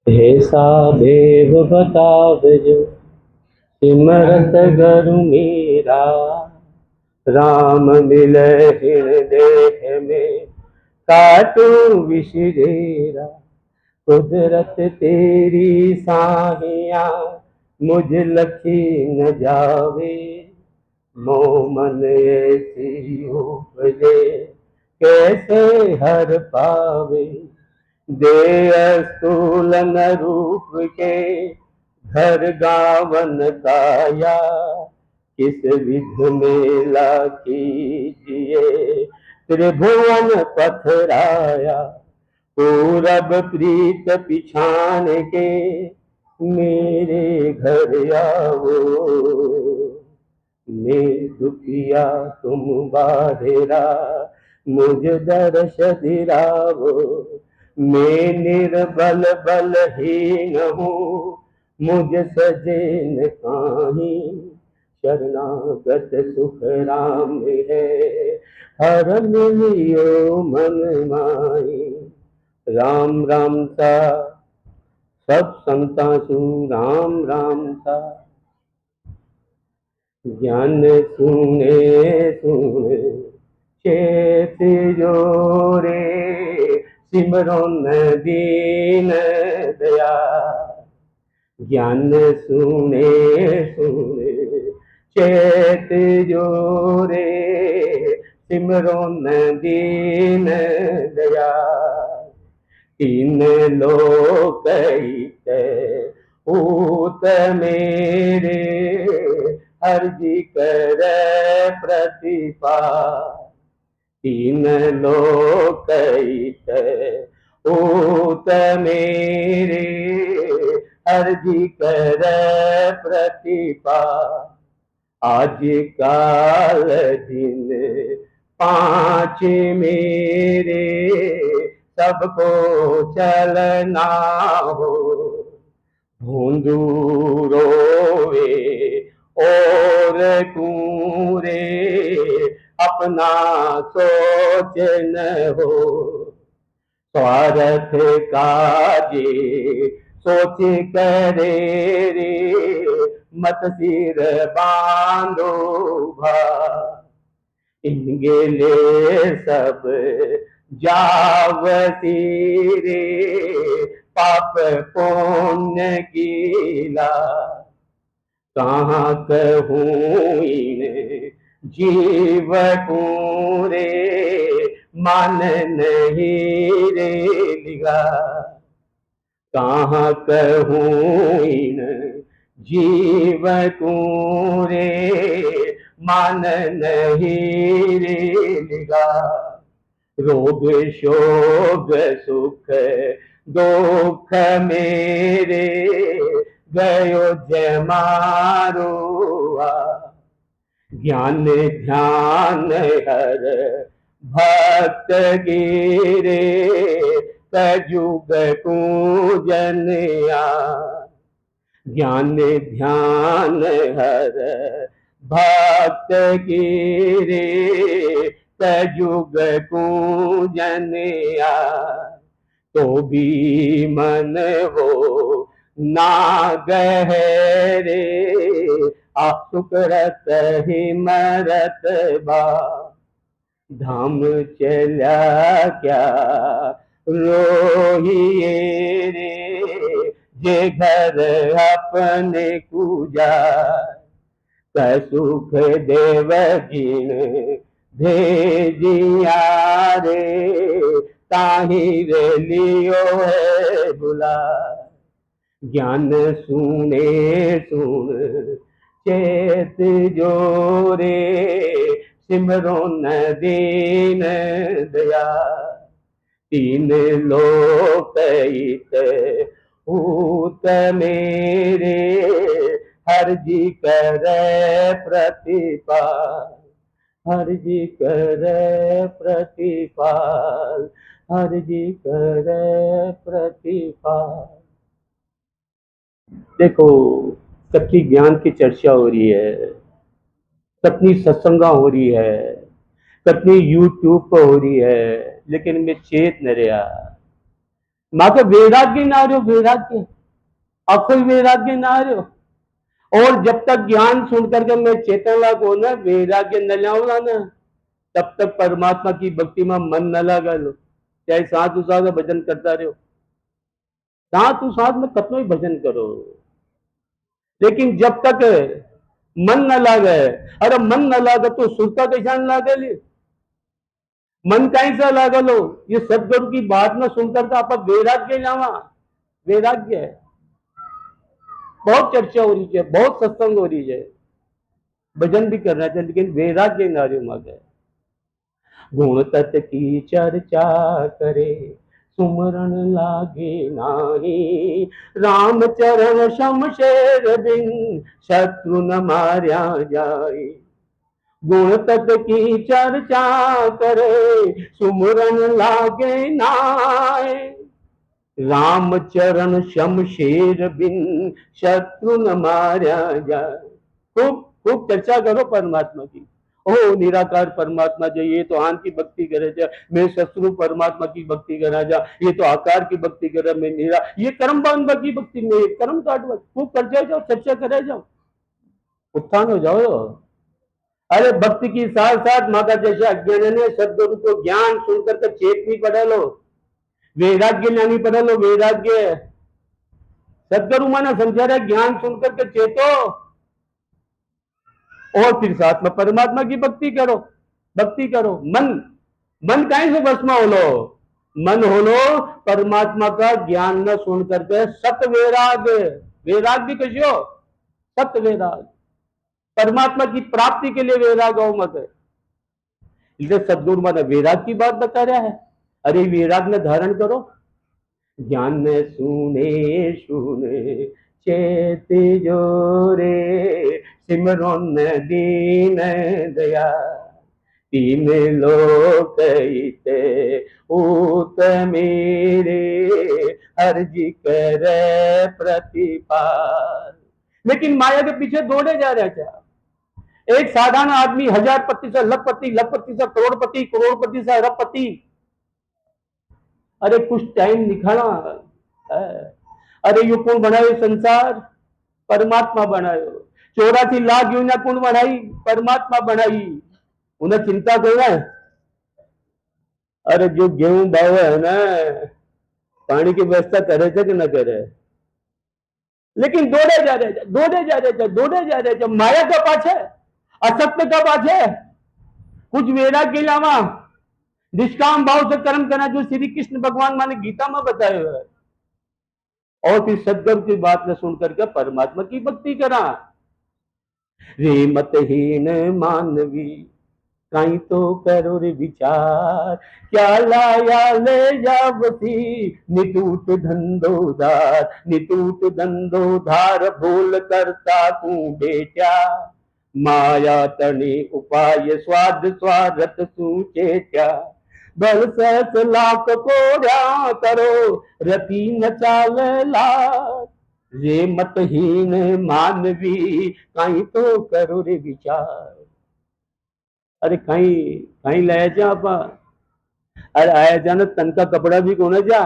ऐसा देव बतावजो सिमरत गरु मीरा। राम मिलहिण देह में काटू विषजेरा। कुदरत तेरी साहिया मुझ लखी न जावे। मोमन ऐसी उपजे कैसे हर पावे। दे स्थूलन रूप के घर गावन काया। किस विध मेला कीजिए त्रिभुवन पथराया। पूरब प्रीत पिछान के मेरे घर आओ। मैं दुखिया तुम बाधिरा मुझ दर्श दिरावो। मैं निर्बल बलहीन हूँ मुझ सजेन काही। शरणागत सुख राम है हर मिलियो मन माही। राम राम सा सब संता सु राम राम सा। ज्ञान सुने सुन चेत जोरे। सिमरो न दीन दया। ज्ञान सुने सुन चेत जोरे। सिमरो न दीन दया। तीन लोक ऊत मेरे अर्जी कर प्रतिपा। तीन लोक ऊत मेरे अर्जी कर प्रतिपा। आज काल दिन पांच मेरे सबको चलना हो। भूंदू रोवे और कूरे अपना सोच न हो। स्वार्थ काजे सोच करे रे मत सिर बांधो भा। इंगेले सब जावती रे पाप पुण्य गीला। कहाँ कहूँ इन जीव पूरे मन नहीं रे लिगा। कहाँ कहूँ इन जीव पूरे मन नहीं रे लिगा। रोग शोग सुख दुख मेरे गयो जमारुआ। ज्ञान ध्यान हर भक्त गिरे कजुग पूजनिया। ज्ञान ध्यान हर भक्त गिरे कजुग पूजनिया। तो भी मन वो ना गहरे सुकरत ही मरत बा। धाम चला क्या रोहिए रे जे घर अपने पूजा। सुख देव जिन भेजिया रे ताहिर लियो है बुला। ज्ञान सुने सुन चेत जोरे सिमरो न दीन दया। तीन लोक ऊत मेरे हर जी कर प्रतिपाल। हर जी कर प्रतिपाल। हर जी कर प्रतिपाल। देखो सबकी ज्ञान की चर्चा हो रही है, कितनी सत्संगा हो रही है, कितनी यूट्यूब पर हो रही है, लेकिन मैं चेत न रहा। मां के वैराग्य ना रहो, वैराग्य अखोई वैराग्य ना रहो। और जब तक ज्ञान सुन करके मैं चेतन लागो ना, वैराग्य न लाऊंगा ना, तब तक परमात्मा की भक्ति में मन न लगा लो। चाहे साधु साधु भजन करता रहो, साधु साधु में कतनो ही भजन करो, लेकिन जब तक मन न लागे, अरे मन न लागे तो सुरता कैसा न लागे, मन कैसा लागे लो। ये सदगुरु की बात न सुनकर आप वैराग्य लावा, वैराग्य है। बहुत चर्चा हो रही है, बहुत सत्संग हो रही है, भजन भी करना चाहिए, लेकिन वैराग्य नारियों मांगे। गुण तत् की चर्चा करे, सुमरण लागे नाही, राम चरण शमशेर बिन शत्रु न मार्या जाए। गुण तत् की चर्चा करे, सुमरण लागे नाय, राम चरण शमशेर बिन शत्रु न मार्या जाए। खूब खूब चर्चा करो परमात्मा की। ओ निराकार परमात्मा जो, ये तो आन की भक्ति करे जा, मैं शत्रु परमात्मा की भक्ति करा जा, ये तो आकार की भक्ति करे, मैं निरा, ये कर्म बांध की भक्ति में कर्म काट खूब कर जाओ, चर्चा करे जाओ, उत्थान हो जाओ। अरे भक्ति की साथ साथ माता जैसे अज्ञान ने सदगुरु को ज्ञान सुनकर के चेत नहीं पढ़ा लो, वैराग्य नहीं पढ़ा लो, वैराग्य सदगुरु माने समझा रहे, ज्ञान सुनकर के चेतो और फिर साथ में परमात्मा की भक्ति करो, भक्ति करो। मन मन कहीं से वश में हो लो, मन हो लो परमात्मा का ज्ञान न सुन करके सत वैराग, वैराग भी कैसे हो, सत वैराग, परमात्मा की प्राप्ति के लिए वैराग हो मत। इसलिए सदगुरु माने वैराग की बात बता रहा है। अरे वैराग ने धारण करो, ज्ञान सुने सुने चेत जोरे, सिमरन दीन दया, तीन लोक ऊत मेरे, अर्जी कर प्रतिपाल। लेकिन माया के पीछे दौड़े जा रहे क्या। एक साधारण आदमी 1000 से लखपति, लखपति से करोड़पति, करोड़पति से अरबपति। अरे कुछ टाइम निकाला। अरे यो कौन बनायो संसार, परमात्मा बनायो। 84 लाख योजना कौन बनाई, परमात्मा बनाई। उन्हें चिंता करो है। अरे जो गेहूं भाव है ना, पानी की व्यवस्था करे थे कि न करे, लेकिन दौड़े जा रहे, दौड़े जा रहे, दौड़े जा रहे, माया का पाछे, असत्य का पाछे, कुछ वैराग्य के अलावा निष्काम भाव से कर्म करना, जो श्री कृष्ण भगवान माने गीता में बताए हुए। और फिर सदगुरु की बात न सुनकर के परमात्मा की भक्ति करा। रे मतहीन मानवी कहीं तो करो रे विचार, क्या लाया ले जावती निटूट धंधोधार, निटूट धंधोधार भूल करता तू बेटा, माया तने उपाय स्वाद स्वागत सूचे क्या, बल सहस लाख कोड़ा करो रति न चाल लाख, रे मतहीन मानवी कहीं तो करो रे विचार। अरे कहीं कहीं ले जा पा, अरे आया जाना तन का कपड़ा भी कोने जा,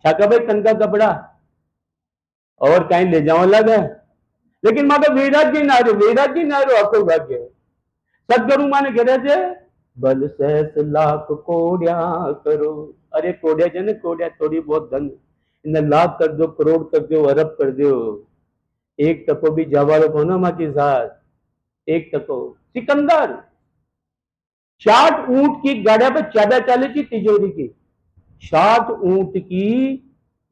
छाका भाई तन का कपड़ा और कहीं ले जाओ लगा, लेकिन माँ का वैराग्य ना रो, वैराग्य ना रो आपको भाग्य। सदगुरु माने कह रहे थे बल सहस लाख कोड्या करो। अरे कोड्या जने कोड्या थोड़ी बहुत धन, इन्हें लाख कर दो, करोड़ कर दो, अरब कर दो, एक टको भी जवाब हो ना माँ के साथ, एक टको। सिकंदर 60 ऊंट की गाड़िया पर चाबा चाली थी तिजोरी की, 60 ऊंट की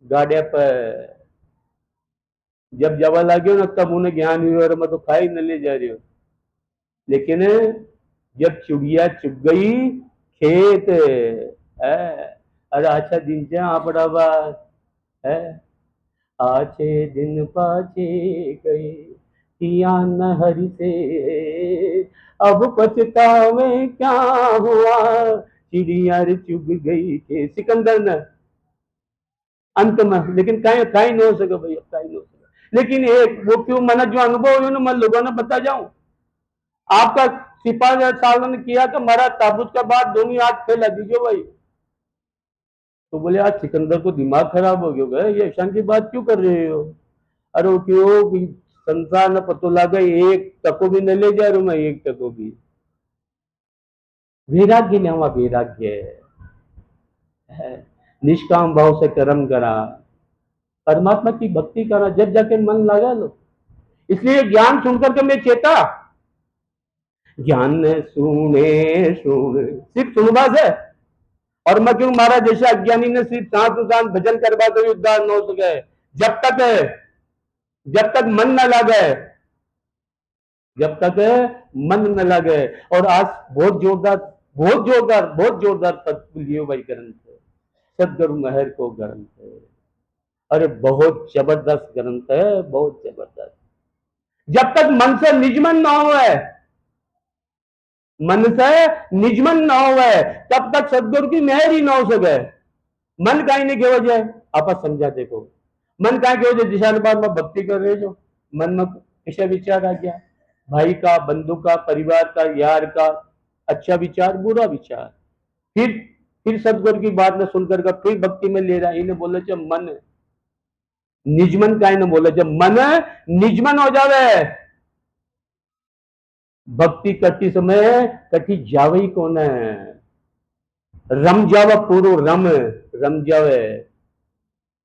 गाड़िया पर। जब जवा लगे ना तब उन्हें ज्ञान हुई और मैं तो खाई न ले जा रही हूँ। लेकिन जब चिड़िया चुग गई खेत है, अरे अच्छा दिन से आपड़ा बात है, आछे दिन पाछे गए किया न हरि से, अब पछतावे क्या हुआ चिड़िया चुग गई के। सिकंदर ने अंत में, लेकिन कहीं कहीं नहीं हो सके भैया, कहीं नहीं हो सके। लेकिन एक वो क्यों मैंने जो अनुभव हुआ ना मैं लोगों ने बता जाऊं, आपका सिपाही सालों ने किया कि हमारा ताबूत के बाद दोनों हाथ फैला दीजिए भाई। तो बोले आज सिकंदर को दिमाग खराब हो गया, ये ऐसा की बात क्यों कर रहे हो? अरे वो क्यों कि संसार ने पतो लगा एक टको भी न ले जा रहा मैं, एक टको भी। वैराग्य ने हुआ, वैराग्य है। निष्काम भाव से कर्म करा, परमात्मा की भक्ति करा, जब जाके मन लगा लो। इसलिए ज्ञान सुनकर के मैं चेता, ज्ञान सुने सुने सिर्फ सुनवा से, और मैं क्यों मारा जैसे अज्ञानी ने सिर्फ सांस भजन करवा कर उद्धार न हो सके। जब तक मन न लगे, जब तक मन न लगे। और आज बहुत जोरदार बहुत जोरदार बहुत जोरदार पद लियो भाई ग्रंथ, सदगुरु महर को ग्रंथ है। अरे बहुत जबरदस्त ग्रंथ है, बहुत जबरदस्त। जब तक मन से निजमन न हो, मन से निजमन न हो, तब तक सदगुरु की मेहर ही न हो सके। मन का ही नहीं के वजह आप समझा देखो, मन का के वजह दिशानुपात में भक्ति कर रहे जो मन में ऐसा विचार आ गया, भाई का, बंधु का, परिवार का, यार का, अच्छा विचार बुरा विचार, फिर सदगुरु की बात न सुनकर का फिर भक्ति में ले रहा। इन्हें बोले जब मन निजमन का, इन्हें बोले जब मन निजमन हो जावे, भक्ति करती समय कटी जावे ही कौन है, रम जावा पूरो रम जावे।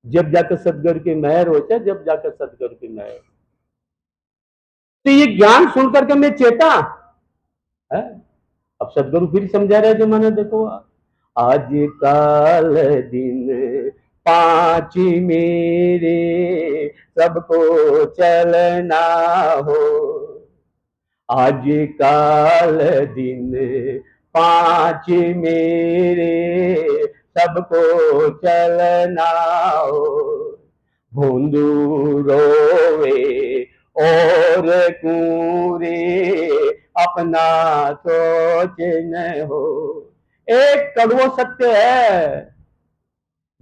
जब जाकर सदगुरु की मेहर होता है, जब जाकर सदगुरु की मेहर। तो ये ज्ञान सुनकर के मैं चेता है। अब सदगुरु फिर समझा रहे जो मैंने देखो, आज काल दिन पांच मेरे, सबको चलना हो। आज काल दिन पांच मेरे, सबको चलना हो। भोंदू रोवे और कूरे, अपना सोच न हो। एक कड़वो सत्य है,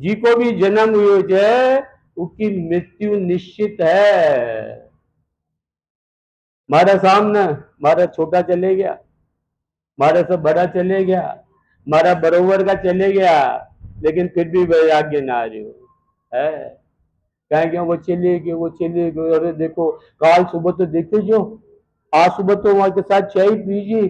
जी को भी जन्म हुए है उसकी मृत्यु निश्चित है। मारा सामने मारा छोटा चले गया, मारा से बड़ा चले गया, मारा बरोबर का चले गया, लेकिन फिर भी वैराग्य ना रही हो है। कहेंगे वो चले गए। अरे देखो काल सुबह तो देखे जो, आज सुबह तो वहां के साथ चाय पीजी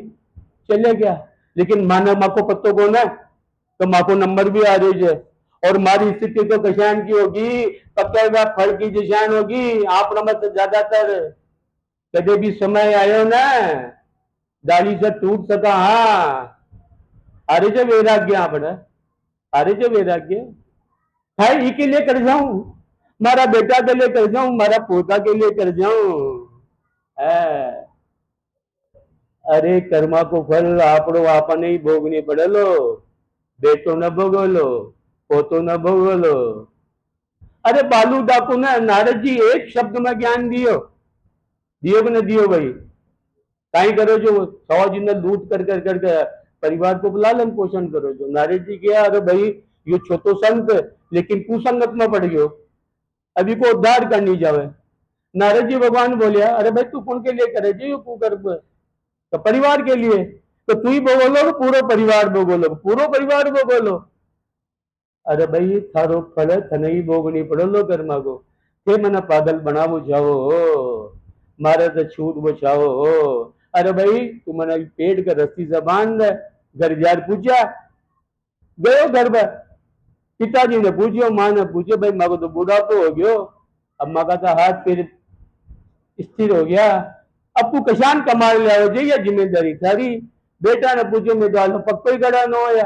चले गया, लेकिन माना माँ को पत्तो को ना, तो माँ को नंबर भी आ रही है। और मारी स्थिति तो कशान की होगी, पक्का हुआ फल की दिशान होगी। आप मत ज्यादातर कदे भी समय आयो ना, डाली से टूट सका। हाँ अरे जो वैराग्य आपने, अरे जो वैराग्य है ई के लिए कर जाऊं, मारा बेटा के लिए कर जाऊं, मारा पोता के लिए कर जाऊं। अरे कर्मा को फल आपड़ो आपने ही भोगने पड़ेलो, बेटो न भोगोलो, पोतो न भोगोलो। अरे बालू डाकू ने नारद जी एक शब्द में ज्ञान दियो, दियो कि न दियो भाई? कहीं करो जो सवा जी ने लूट कर परिवार को लालन पोषण करो जो। नारद जी क्या, अरे भाई ये छोटो संत लेकिन कुसंगत में पड़ गयो, अभी को उद्धार करनी जावे। नारद जी भगवान बोलिया, अरे भाई तू कौन के लिए करे जी कुकर्म? तो परिवार के लिए, तो तू ही बोलो, पूरा परिवार बोलो, पूरा परिवार बोलो। अरे भाई थारो फल थने ही भोगनी पड़ो कर्मा को, के मना पागल बनावो जाओ, मारे तो छूट बचाओ। अरे भाई तू मना पेट का रस्सी से बांध, घर जार पूछा गयो घर पर, पिताजी ने पूछो, माँ ने पूछो, भाई माँ को तो बुढ़ापो हो गयो, अब माँ का तो हाथ पैर स्थिर हो गया, अब तू कशान कमा ले आओ जी, ये जिम्मेदारी थारी। बेटा ने पूछो, मैं तो पक्को ही खड़ा न होया,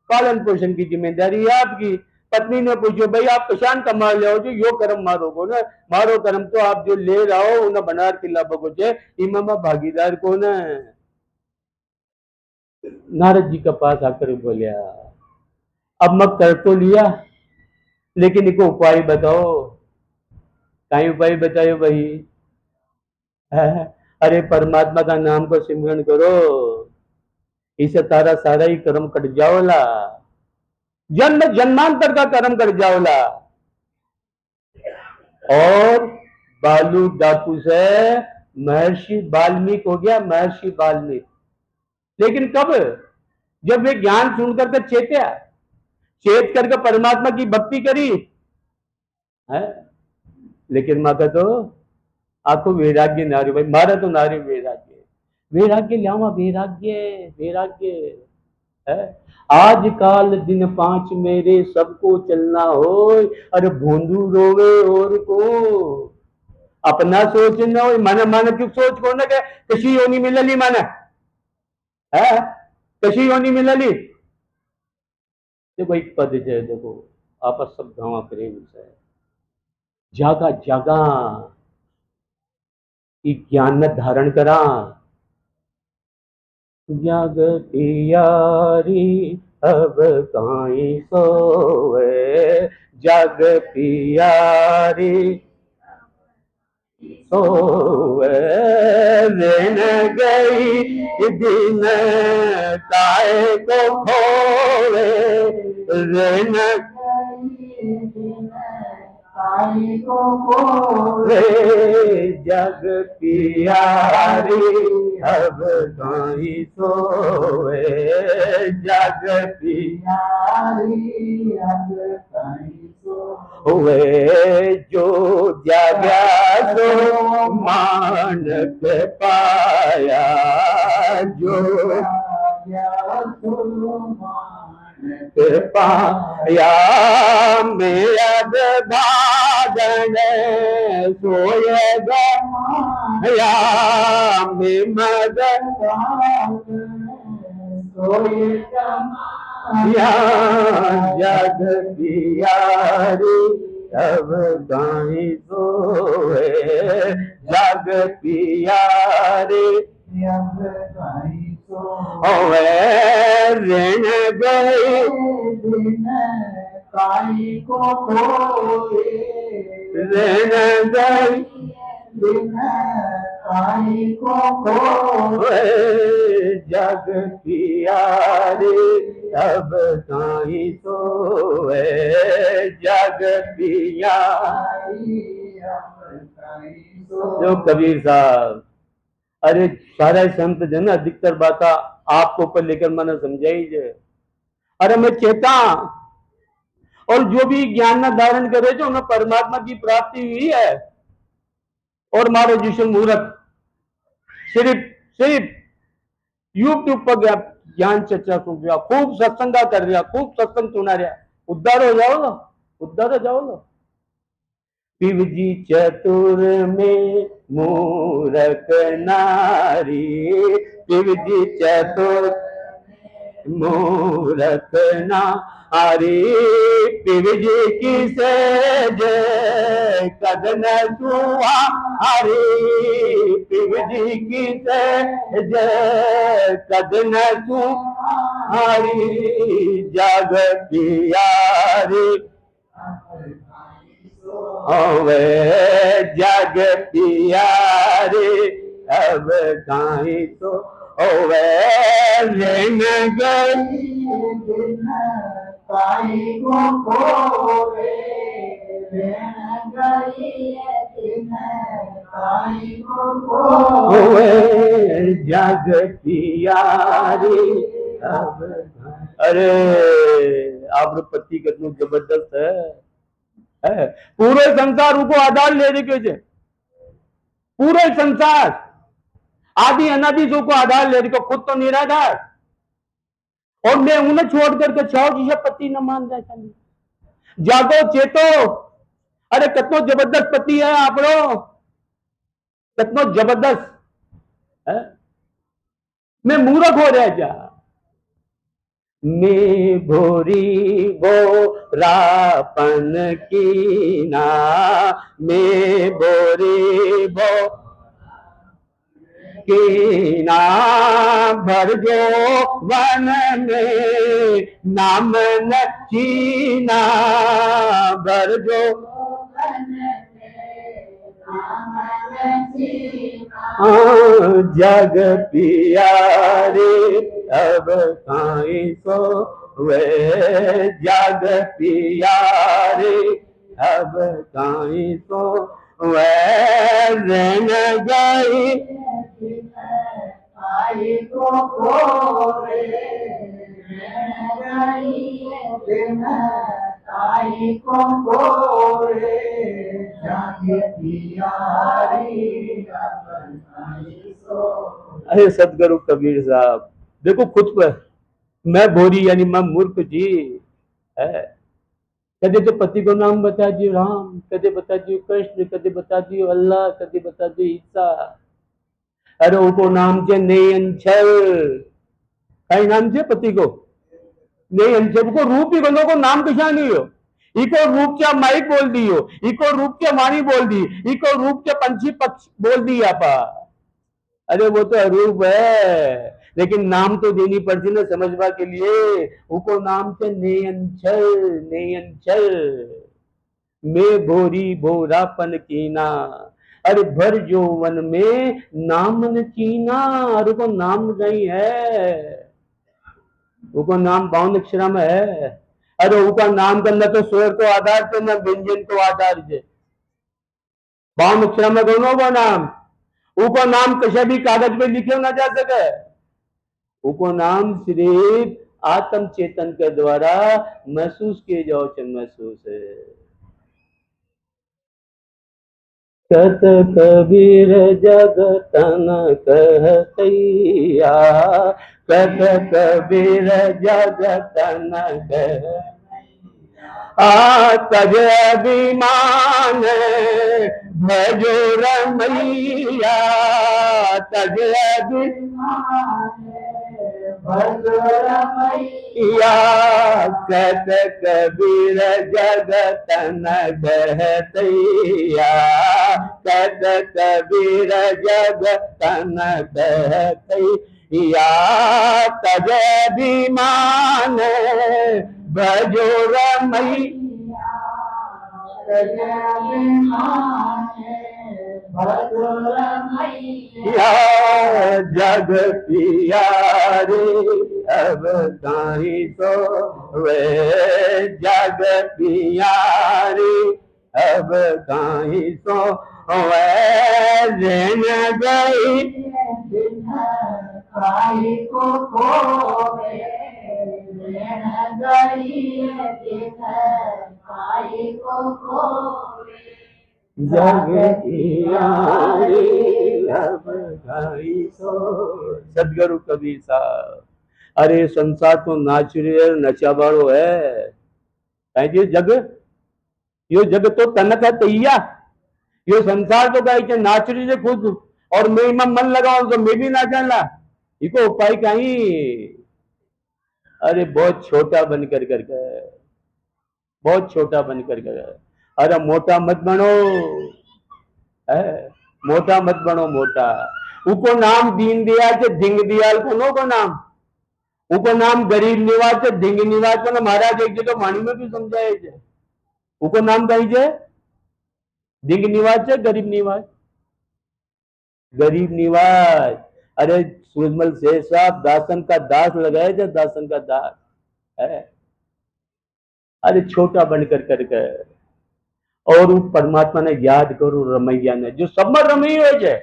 पालन पोषण की जिम्मेदारी है आपकी। पत्नी ने पूछो, भाई आप कशान कमा ले आओ जो, यो कर्म मारो को ना, मारो कर्म तो आप जो ले रहा हो उन्हें बनार किला बगो छे, इमामा भागीदार को ना। नारद जी के पास आकर बोलिया, अब मैं कर तो लिया, लेकिन इनको उपाय बताओ। कहीं उपाय बताओ भाई? अरे परमात्मा का नाम को सिमरन करो, इसे तारा सारा ही कर्म कट जाओला, जन्म जन्मांतर का कर्म कट जाओला। और बालू डाकू से महर्षि वाल्मीकि हो गया, महर्षि वाल्मीकि। लेकिन कब? जब वे ज्ञान सुन करके चेत्या, चेत करके परमात्मा की भक्ति करी है। लेकिन माता तो आपको वैराग्य नारी, भाई मारा तो नारी वैराग्य, वैराग्य लावा, वैराग्य वैराग्य है। आज काल दिन 5 मेरे सबको चलना हो, अरे भोंदू रोवे और को अपना सोच न हो, मन मन क्यों सोच को न के कशी योनी मिलली मन है, कशी योनी मिलली। देखो एक पद है, देखो आपस सब गावा प्रेम से जागा जागा ज्ञान न धारण करा, जग पियारी अब काई सोवे, जग पियारी सोवे, रेन गई दिन काय को खोवे, रेन जग पियारी अब काई सोवे, जग पियारी अब काई सोवे, जो जागा सो मानक पाया, जो पाया मेरा भागन सोएगा या में मदन सोएगा या, जग पियारी अब काई सोए, जग पियारी अब काई सोए, ऋण गई दिन काई को खोए, ऋण गई दिन काई को खोए, जग पियारी अब काई सोए, जग पियारी अब काई सोए। जो कबीर साहब, अरे सारे संत जन अधिकतर बात आपको ऊपर लेकर मैंने समझाई जे, अरे मैं चेता और जो भी ज्ञान न धारण करे जो उन्हें परमात्मा की प्राप्ति हुई है। और मारो जिसे मुहूर्त सिर्फ यूट्यूब पर गया ज्ञान चर्चा सुन रहा, खूब सत्संगा कर रहा, खूब सत्संग सुना रहा, उद्धार हो जाओगे, उद्धार हो जाओगे। शिव जी चतुर में मूरख नारी, शिव जी चतुर मूरख नारी, शिव जी की सेज कदन सुहारी, शिव जी की सेज कदन सुहारी, जग पियारी होवे, जग पियारी अब काई तो होवे, ऋण गई दिन काई को खोवे, ऋण गई दिन काई को खोवे, जग पियारी अब। अरे आप पति कितनी जबरदस्त है, पूरे संसार को आधार ले रहे क्यों, पूरे संसार आदि अनादि जो को आधार ले रही, खुद तो निराधार, और मैं उन्हें छोड़ करके छाओ जिसे पति न मान रहा। जागो चेतो, अरे कितनो जबरदस्त पति है आप लोग, कितनो जबरदस्त है। मैं मूर्ख हो रहा जा, मैं भोरी बोरापन की ना, मैं भोरी बो की ना, भर जो वन में नाम न चीना, भर जो जग पियारी अब काई सोवे, जग पियारी अब काई सोवे, ऋण गई ताई को खोरे दिन ताई को खोरे जागे पियारी ताई को। अरे सदगुरु कबीर साहब देखो खुद पर, मैं भोरी यानी मैं मूर्ख जी है। कदे तो पति को नाम बता दियो राम, कदे बता दियो कृष्ण, कदे बता दियो अल्लाह, कदे बता दियो ईसा। अरे उनको नाम छे नयनछल, कई नाम छे पति को नयनछल को रूप ही बनो को नाम कशा नहीं हो। इको रूप क्या माइक बोल दियो, इको रूप क्या वाणी बोल दी, इको रूप क्या पंछी पक्ष बोल दी आपा। अरे वो तो अरूप है, लेकिन नाम तो देनी पड़ती ना समझवा के लिए। उको नाम से नेयंचल, नेयंचल में भोरी भोरापन कीना। अरे भर जौवन में नामन चीना। अरे को नाम नहीं है, उको नाम 52 अक्षरा में है। अरे उका नाम का न तो स्वर को आधार से न व्यंजन को आधार से, 52 अक्षरा में दोनों का नाम। उको नाम कशा भी कागज पे लिखे ना जा सके। उको नाम सिर्फ आत्म चेतन के द्वारा महसूस किए जाओ चन महसूस है। कत कबीर जगतन कहतैया, कत कबीर जगतन कह तज अभिमान भजो रमैया, तज अभिमान या कत कबीर जगतन कहतैया, कत कबीर जगतन कहतैया, तज अभिमान भजो रमैया, तज अभिमान भजो रमैया। जग पियारे अब काहीं तो वे, जग पियारे अब काहीं तो वे। दिन गई काई को खोवे, दिन गई काई को खोवे। जग पियारे अब काहीं तो। सदगुरु कबीर साहब अरे संसार तो नाचुरियल नचाबाड़ो है। कहीं जग यो जग तो तनक है तैया, यो संसार तो कहीं नाचुरी से खुद और मैं में मन लगाओ तो मैं भी नाचन ला, इको उपाय कहीं। अरे बहुत छोटा बन कर करके, बहुत छोटा बन कर करके। अरे मोटा मत बनो है, मोटा मत बनो मोटा। उको नाम दीन दयाल से धिंग दयाल को नो को नाम, उको नाम गरीब निवास से धिंग निवास को ना। महाराज एक जगह वाणी में भी समझाए थे, उको नाम कही जे धिंग निवास से गरीब निवास, गरीब निवास। अरे सूरजमल शेख साहब दासन का दास लगाए थे, दासन का दास है। अरे छोटा बनकर करके और उस परमात्मा ने याद करो रमैया ने जो सब में रमी हुए है।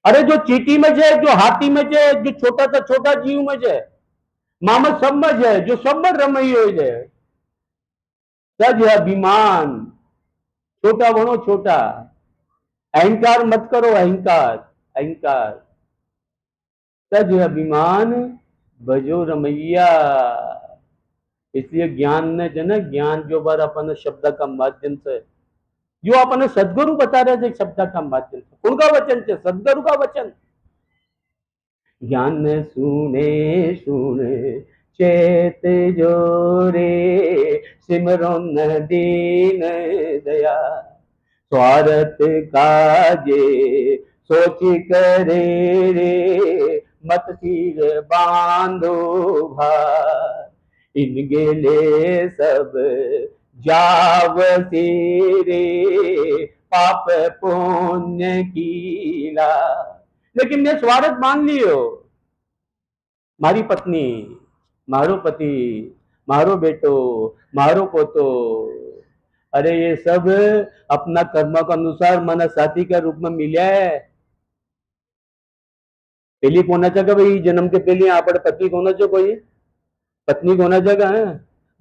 अरे जो चीटी में है, जो हाथी में है, जो छोटा सा छोटा जीव में है, मामा सब में है, जो सब में रमई हुए है। सज अभिमान, छोटा बनो छोटा, अहंकार मत करो, अहंकार अहंकार। सज अभिमान भजो रमैया। इसलिए ज्ञान ने जो ना, ज्ञान जो बार अपन शब्द का माध्यम से जो अपन सदगुरु बता रहे थे, शब्द का माध्यम से उनका वचन से सदगुरु का वचन। ज्ञान सुने सुने चेत जोरे, सिमरन दीन दया, स्वार्थ काजे सोच करे रे, मत सिर बांधो भार, इन गेले सब जाव तेरे, पाप पुण्य कीला। लेकिन मैं स्वार्थ मान लियो, मारी पत्नी, मारो पति, मारो बेटो, मारो पोतो। अरे ये सब अपना कर्म के अनुसार मन साथी के रूप में मिला है। पहली होना चाहिए भाई, जन्म के पहले यहाँ पर पत्नी होना चाहिए, कोई पत्नी होना चाहिए है,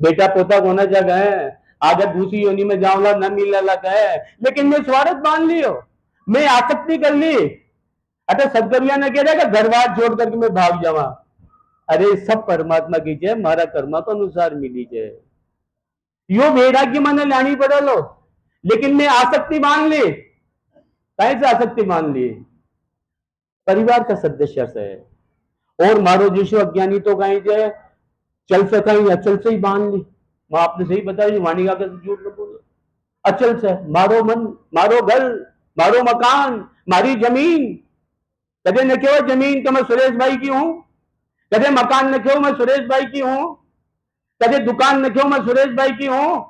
बेटा पोता होना चाहिए है, आगे दूसरी योनि में जाऊंगा न मिलने लगा है। लेकिन मैं स्वार्थ मान लियो, मैं आसक्ति कर ली। अरे सदगुरुया ने कह रहा घर बार छोड़ करके मैं भाग जावा। अरे सब परमात्मा की जय, मारा कर्मा को अनुसार मिली जय। यो वैराग्य मैंने लानी पड़ा लो, लेकिन मैं आसक्ति मान ली। कैसे आसक्ति मान ली? परिवार का सदस्य से, और मारो जिसो अज्ञानी तो कहीं जे चल से कहीं अचल से ही बांध ली। मैं आपने सही बताया, वाणी का झूठ न बोलो। अचल से मारो मन, मारो घर, मारो मकान, मारी जमीन। कदे न क्यों जमीन तो मैं सुरेश भाई की हूं, कदे मकान न क्यों मैं सुरेश भाई की हूं, कदे दुकान न क्यों मैं सुरेश भाई की हूं।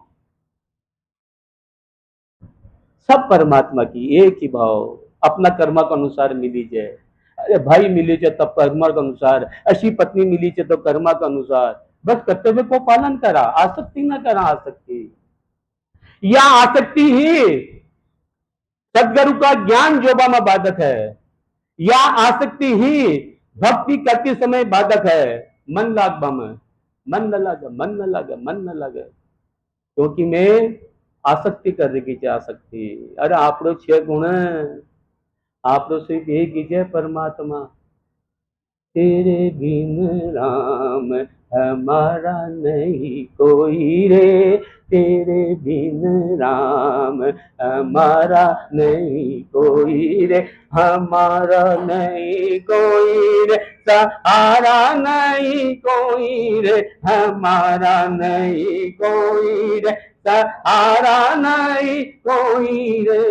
सब परमात्मा की, एक ही भाव, अपना कर्मा के अनुसार मिली जाए। अरे भाई मिली जाए तब कर्मा के अनुसार, अच्छी पत्नी मिली जाए तो कर्मा के अनुसार। बस कर्तव्य को पालन करा, आसक्ति न करा। आसक्ति या आसक्ति ही सदगुरु का ज्ञान जोबा में बाधक है, या आसक्ति ही भक्ति करते समय बाधक है। मन लाग में, मन न लगे, मन न लगे, मन न लगे, क्योंकि मैं आसक्ति कर रही की आसक्ति। अरे आपरो 6 गुण है, आपरो सिर्फ एक ही है परमात्मा। तेरे बिन राम हमारा नहीं कोई रे, तेरे बिन राम हमारा नहीं कोई रे, हमारा नहीं कोई रे, सहारा नहीं कोई रे, हमारा नहीं कोई रे, सहारा नहीं कोई रे,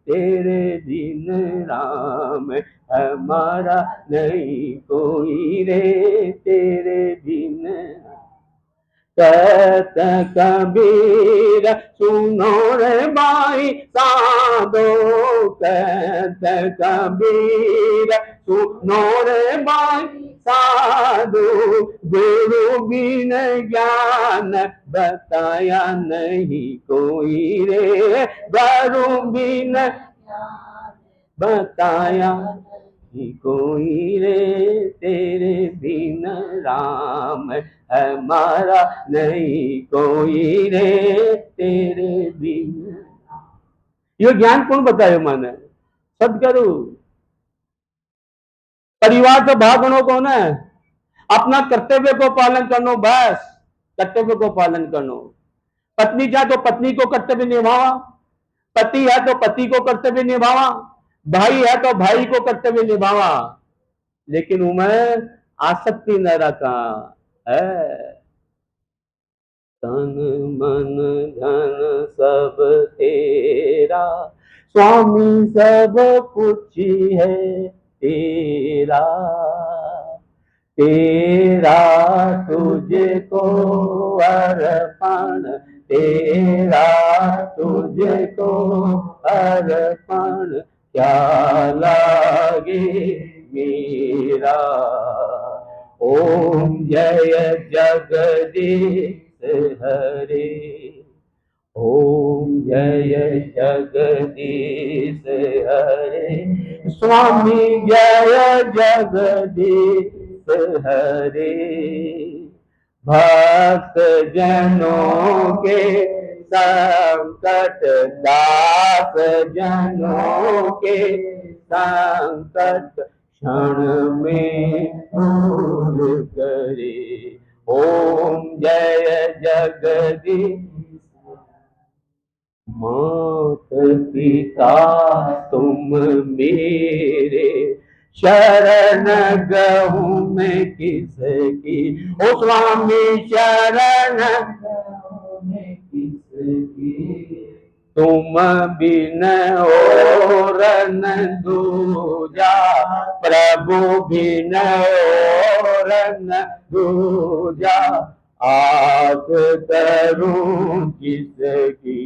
तेरे बिन राम हमारा नहीं कोई रे, तेरे बिन। कहत कबीर सुनो रे भाई साधो, कहत कबीर सुनो रे भाई साधु, गुरु बिन ज्ञान बताया नहीं कोई रे, गुरु बिन बताया नहीं कोई रे, तेरे बिन राम हमारा नहीं कोई रे, तेरे बिन। ये ज्ञान कौन बतायो माने? सदगुरु। परिवार से भागनो कौन है? अपना कर्तव्य को पालन करनो, बस कर्तव्य को पालन करनो। पत्नी चाहे तो पत्नी को कर्तव्य निभावा, पति है तो पति को कर्तव्य निभावा, भाई है तो भाई को कर्तव्य निभावा, लेकिन उमें आसक्ति न रखा है। तन मन धन सब तेरा, स्वामी सब कुछ है तेरा, तेरा तुझको अर्पण, तेरा तुझको अर्पण, क्या लागे मेरा। ओम जय जगदीश हरे, ओम जय जगदीश हरे, स्वामी जय जगदीश हरे। भक्त जनों के संकट, दास जनों के संकट, क्षण में दूर करे। ओम जय जगदीश। मात पिता तुम मेरे, शरण गहूं मैं किसकी, ओ स्वामी शरण गहूं मैं किसकी, तुम बिन और न दूजा, प्रभु बिन और न दूजा, आस करूं किसकी।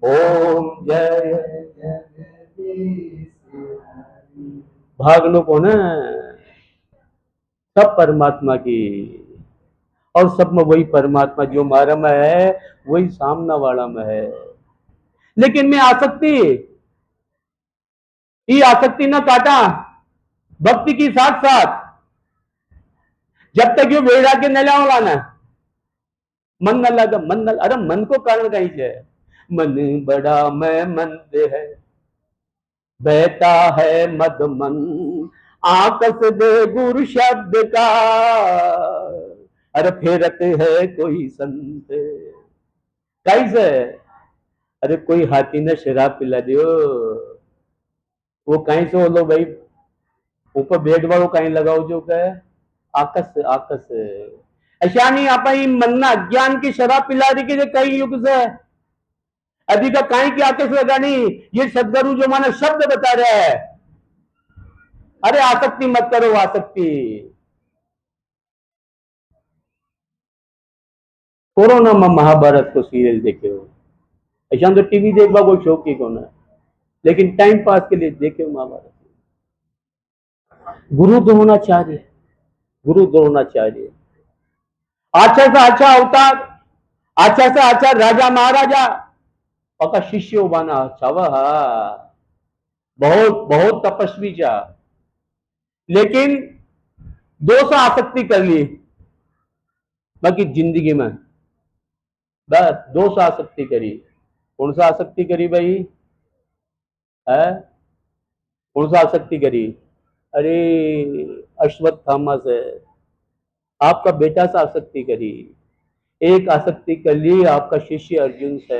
ओम जय जगदीश। भागनो कौन है? सब परमात्मा की, और सब में वही परमात्मा जो हमारा में है वही सामना वाला में है। लेकिन मैं आसक्ति, ये आसक्ति न काटा, भक्ति की साथ साथ जब तक ये वैराग्य न लाओ ना, मन न लगा, मन न, अरे मन को कारण कहीं से है, मन बड़ा मैं मंद है, बहता है मद मन, आकस दे गुरु शब्द का, अरे फेरत है कोई संत कैसे, अरे कोई हाथी ने शराब पिला दियो, वो कहीं से बोलो भाई, ऊपर बेड वालों कहीं लगाओ जो कहे आकस आकस, अशा नहीं आप मन्ना अज्ञान की शराब पिला दी कि कई युग से अभी का काई की आकस लगानी, ये सदगुरु जो माना शब्द बता रहा है, अरे आसक्ति मत करो आसक्ति। कोरोना में महाभारत को सीरियल देखे हो, ऐसा तो टीवी देखवा कोई शौक ही कौन है, लेकिन टाइम पास के लिए देखे हो महाभारत। गुरु द्रोणाचार्य, गुरु द्रोणाचार्य अच्छा से अच्छा अवतार, अच्छा से अच्छा राजा महाराजा, और शिष्य बना छावा, बहुत बहुत तपस्वी जा, लेकिन दोष आसक्ति कर ली बाकी जिंदगी में, बस दोष आसक्ति करी। कौन सा आसक्ति करी भाई है, कौन सा आसक्ति करी, अरे अश्वत्थामा से आपका बेटा से आसक्ति करी, एक आसक्ति कर ली आपका शिष्य अर्जुन से,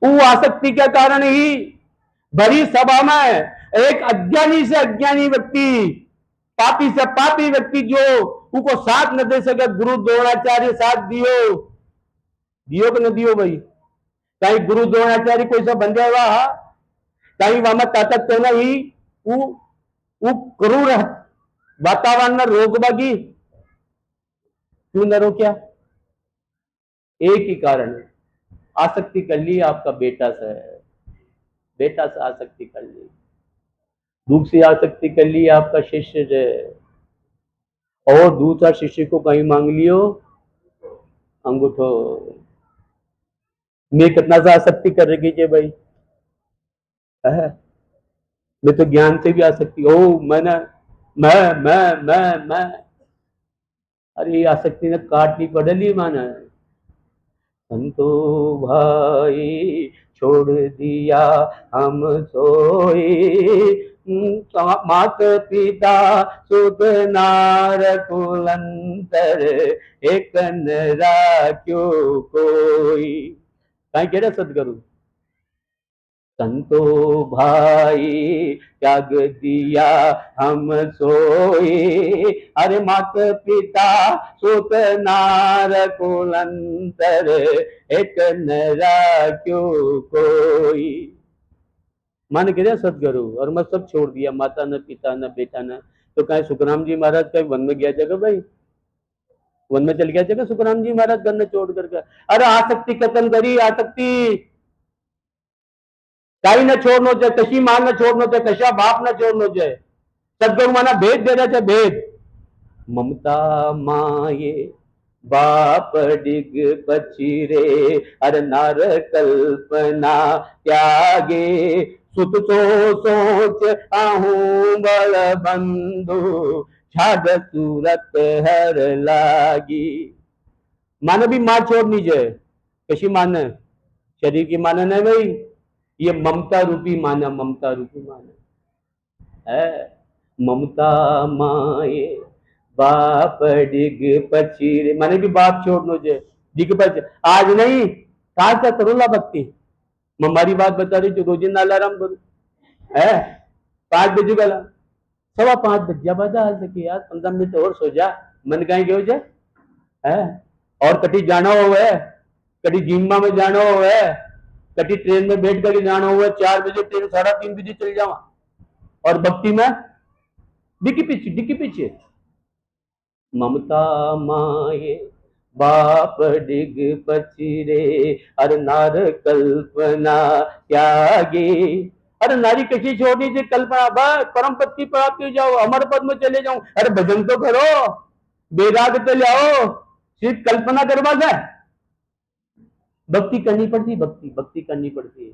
वो आसक्ति के कारण ही बड़ी सभा में एक अज्ञानी से अज्ञानी व्यक्ति, पापी से पापी व्यक्ति जो उनको साथ न दे सके, गुरु द्रोणाचार्य साथ दियो, दियो कि न दियो भाई, कहीं गुरु द्रोणाचार्य कोई सा बन जाएगा, कहीं वहां में ताकत तो नहीं, वो क्रूर वातावरण में रोक बागी क्यों न रोक्या, एक ही कारण आसक्ति कर ली आपका बेटा से, बेटा से आसक्ति कर ली, दूसरी आसक्ति कर ली आपका शिष्य से, और दूसरा शिष्य को कहीं मांग लियो अंगूठो, मैं कितना सा आसक्ति कर रखी है भाई है? मैं तो ज्ञान से भी आसक्ति, ओ मैंने मैं, अरे ये आसक्ति ने काटनी पड़ेली माना, संतो भाई छोड़ दिया हम सोई, मात पिता सुत नार कुलंतर, एक नरा क्यों कोई, कहीं कह रहे सदगुरु, संतो भाई त्याग दिया हम सोई, अरे मात पिता सुत नार कुलंतर, एक नरा क्यों कोई, मान गिरा सदगुरु, और मैं सब छोड़ दिया, माता न पिता न बेटा न, तो कहीं सुखराम जी महाराज कहीं वन में गया जगह भाई, वन में चल गया जगह सुखराम जी महाराज घर में छोड़ करके, अरे आसक्ति खत्म करी, आसक्ति काही न छोड़नो चाहिए, कशी मां न छोड़नो चाहिए, कशा बाप न छोड़नो चाहिए, सदगुरु माना भेद दे रहे थे, भेद, ममता माये बाप डिग पचीरे, अरे नार कल्पना त्यागे, सुत सो सोच आहू बल बंधु, छाड़ सूरत हर लागी, माने भी मां छोड़नी चाहिए, कशी माने, शरीर की माने नहीं भाई, ये ममता रूपी माना, ममता रूपी माना है, ममता माए बाप डिग पचीरे, माने भी बाप छोड़नो जे डिग पच, आज नहीं कहा से करोला भक्ति, हमारी बात बता रही जो रोजिंदा अलार्म बोल है 5 बजे गला, 5:15 बज जा, बजा हाल सके यार 15 मिनट और सो जा, मन कहीं गयो जे है, और कटी जाना हुआ है, कटी जिम्मा में जाना हुआ है, कटी ट्रेन में बैठ करके जाना हुआ, 4 बजे ट्रेन 3:30 बजे चल जावा, और भक्ति में डिक्की पीछे, ममता माये बाप डिग पचीरे, अरे नार कल्पना त्यागे, अरे नारी कशी छोड़नी थी कल्पना, बस परम पद की प्राप्त हो जाओ, अमर पद में चले जाऊं, अरे भजन तो करो, बेराग तो लाओ, सिर्फ कल्पना करवा जाए, भक्ति करनी पड़ती, भक्ति करनी पड़ती है,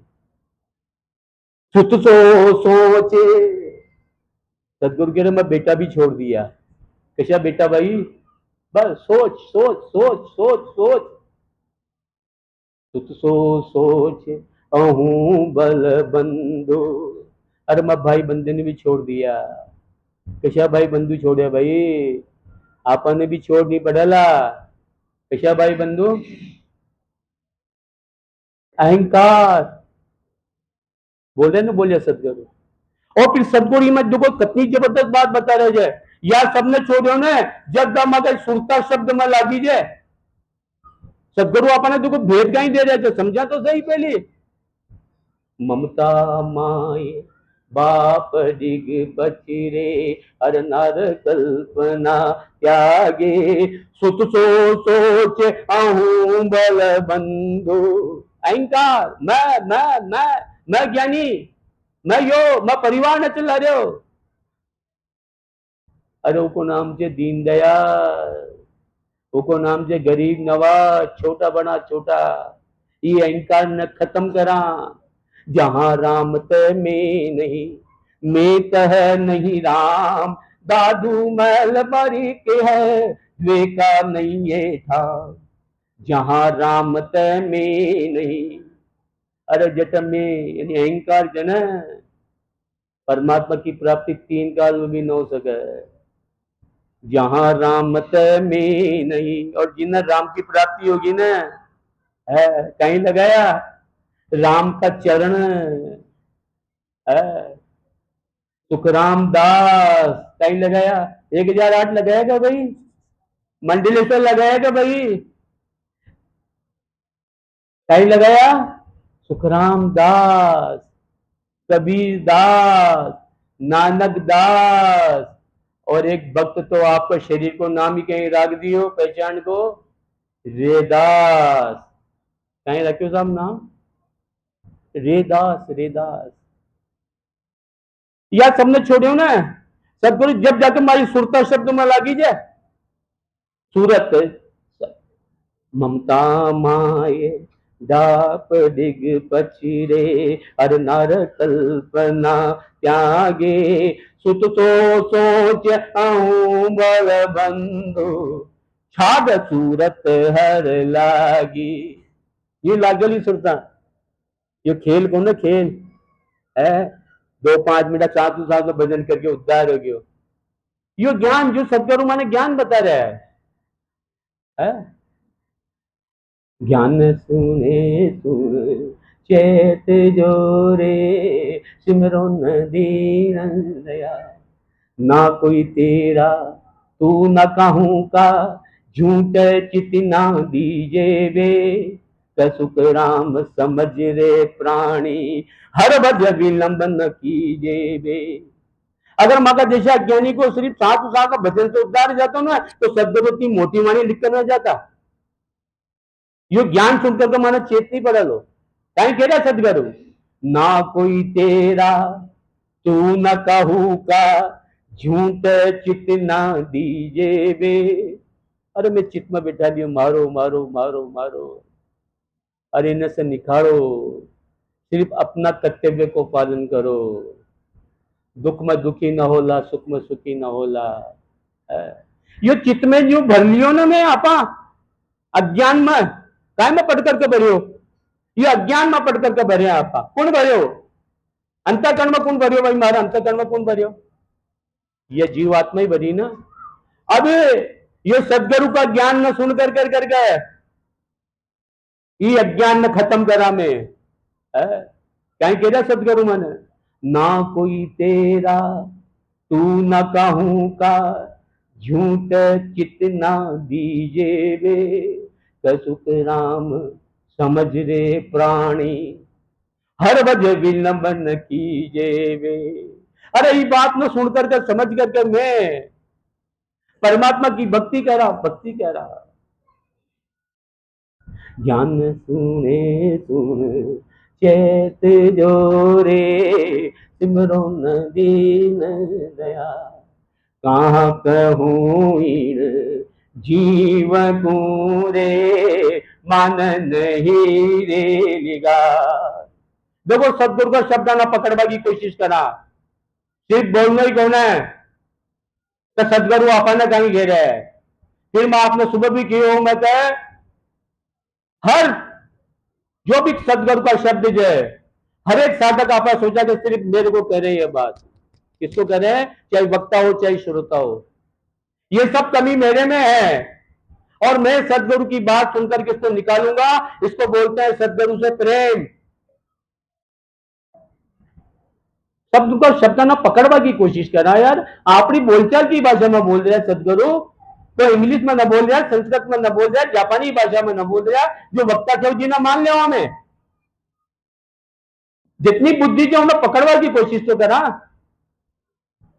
सुत सो सोचे, सदगुरु कह रहे मैं बेटा भी छोड़ दिया। कैसा बेटा भाई? बस सोच सोच सोच सोच सोच, तुत सो सोच अहूं बल बंधु। अरे मैं भाई बंधु ने भी छोड़ दिया। कैसा भाई बंधु छोड़े भाई? आपने भी छोड़ नहीं पड़ेला। कैसा भाई बंधु? अहंकार बोले ना, बोलिए सदगुरु। और फिर सदगुरु में देखो कितनी जबरदस्त बात बता रहे जाए, यार सबने छोड़ो ने जब दम अगर सुरता शब्द में लागी जाए। सदगुरु आपने देखो भेद कहीं दे रहे थे, समझा तो सही पहले। ममता माए बाप दिग बचिरे, हर नर कल्पना त्यागे, सुत सो सोच आहूं बल बंधु। अहंकार, मैं ज्ञानी, मैं परिवार न चला रहे हो। अरे उको नाम से दीन दयाल, उको नाम से गरीब नवाज, छोटा बड़ा छोटा। ये अहंकार न खत्म करा। जहां राम ते में नहीं, मैं तह नहीं राम। दादू मैल बरी के है, वे का नहीं ये था। जहां राम ते में नहीं। अरे जट में यानी अहंकार जन परमात्मा की प्राप्ति 3 काल में भी न हो सके। जहां राम ते में नहीं, और जिन राम की प्राप्ति होगी ना, है कहीं लगाया राम का चरण है। सुखराम दास कहीं लगाया, 1008 लगाएगा भाई, मंडलेश्वर लगाएगा भाई, कहीं लगाया सुखराम दास, कबीर दास, नानक दास। और एक भक्त तो आपका शरीर को नाम ही कहीं रख दियो, पहचान को रेदास। कहीं रखियो साहब नाम, रेदास रेदास। या सबने छोड़ियो ना। सदगुरु जब जाके हमारी सुरता शब्द में लागी जाए, सूरत ममता माए दाप दिग पचिरे, हर नर कल्पना त्यागे, सुत तो सोच आहूं बल बंधु। छाद सूरत हर लागी। ये लागली सुरता, ये खेल को ना खेल है। 2-5 मिनट साधु साधु भजन करके उद्धार हो गयो। यो ज्ञान जो सदगुरु माने ज्ञान बता रहा है? ज्ञान सुने सुन चेत जोरे, सिमरो न दीन दयाल। ना कोई तेरा तू न कहूं का, झूठ चित ना दीजे वे। कसुक राम समझ रे प्राणी, हर भज विलंब न कीजे वे। अगर मगर जैसे अज्ञानी को सिर्फ साधु साधु भजन से उद्धार जाता ना, तो सदगुरु इतनी मोटी वाणी लिखकर न जाता। यो ज्ञान सुनकर तो माना चेत नहीं पड़ा लो। कहीं कह रहा सदगुरु, ना कोई तेरा तू न कहू का, झूठ चित ना दीजे वे। अरे मैं चित्त में बैठा लियो, मारो मारो मारो मारो। अरे इन्हें से निखारो, सिर्फ अपना कर्तव्य को पालन करो। दुख में दुखी न होला, सुख में सुखी न होला। यो चित्त में जो भर लियो ना मैं आपा अज्ञान में, काय में पढ़ करके भरियो, ये अज्ञान में पढ़ करके भरे आपा। कौन भरियो? अंतःकरण में कौन भरियो भाई? मारा अंतःकरण में कौन भरियो? ये जीवात्मा ही भरी ना। अब ये सदगुरु का ज्ञान न सुन कर गए, ये अज्ञान न खत्म करा में। कहीं कह रहा सदगुरु मन, ना कोई तेरा तू न कहूं का, झूठ चित ना दीजे वे। कसुक राम समझ रे प्राणी, हर भज विलंब न कीजे वे। अरे ये बात न सुन करके समझ करके मैं परमात्मा की भक्ति कह रहा। ज्ञान सुने सुन चेत जोरे, सिमरो न दीन दया। कहाँ कहूँ जीव पूरे, मान नहीं रे लिगा। देखो सदगुरु का शब्द ना पकड़वा की कोशिश करा, सिर्फ बोलना ही कौन है तो सदगुरु आपने कहीं घेरे है। फिर मैं आपने सुबह भी किया हूं, मैं हर जो भी सदगुरु का शब्द जो है, हर एक साधक आपने सोचा कि सिर्फ मेरे को कह रहे हैं बात। किसको कह रहे हैं? चाहे वक्ता हो चाहे श्रोता हो, ये सब कमी मेरे में है और मैं सदगुरु की बात सुनकर के इसको निकालूंगा। इसको बोलते हैं सदगुरु से प्रेम। शब्द को शब्द ना पकड़वा की कोशिश करा यार। अपनी बोलचाल की भाषा में बोल रहा है सदगुरु, तो इंग्लिश में न बोल रहा, संस्कृत में न बोल रहा, जापानी भाषा में न बोल रहा, जो वक्ता थे जी ना मान ले हमें। जितनी बुद्धि जो हमें पकड़वा की कोशिश तो करा।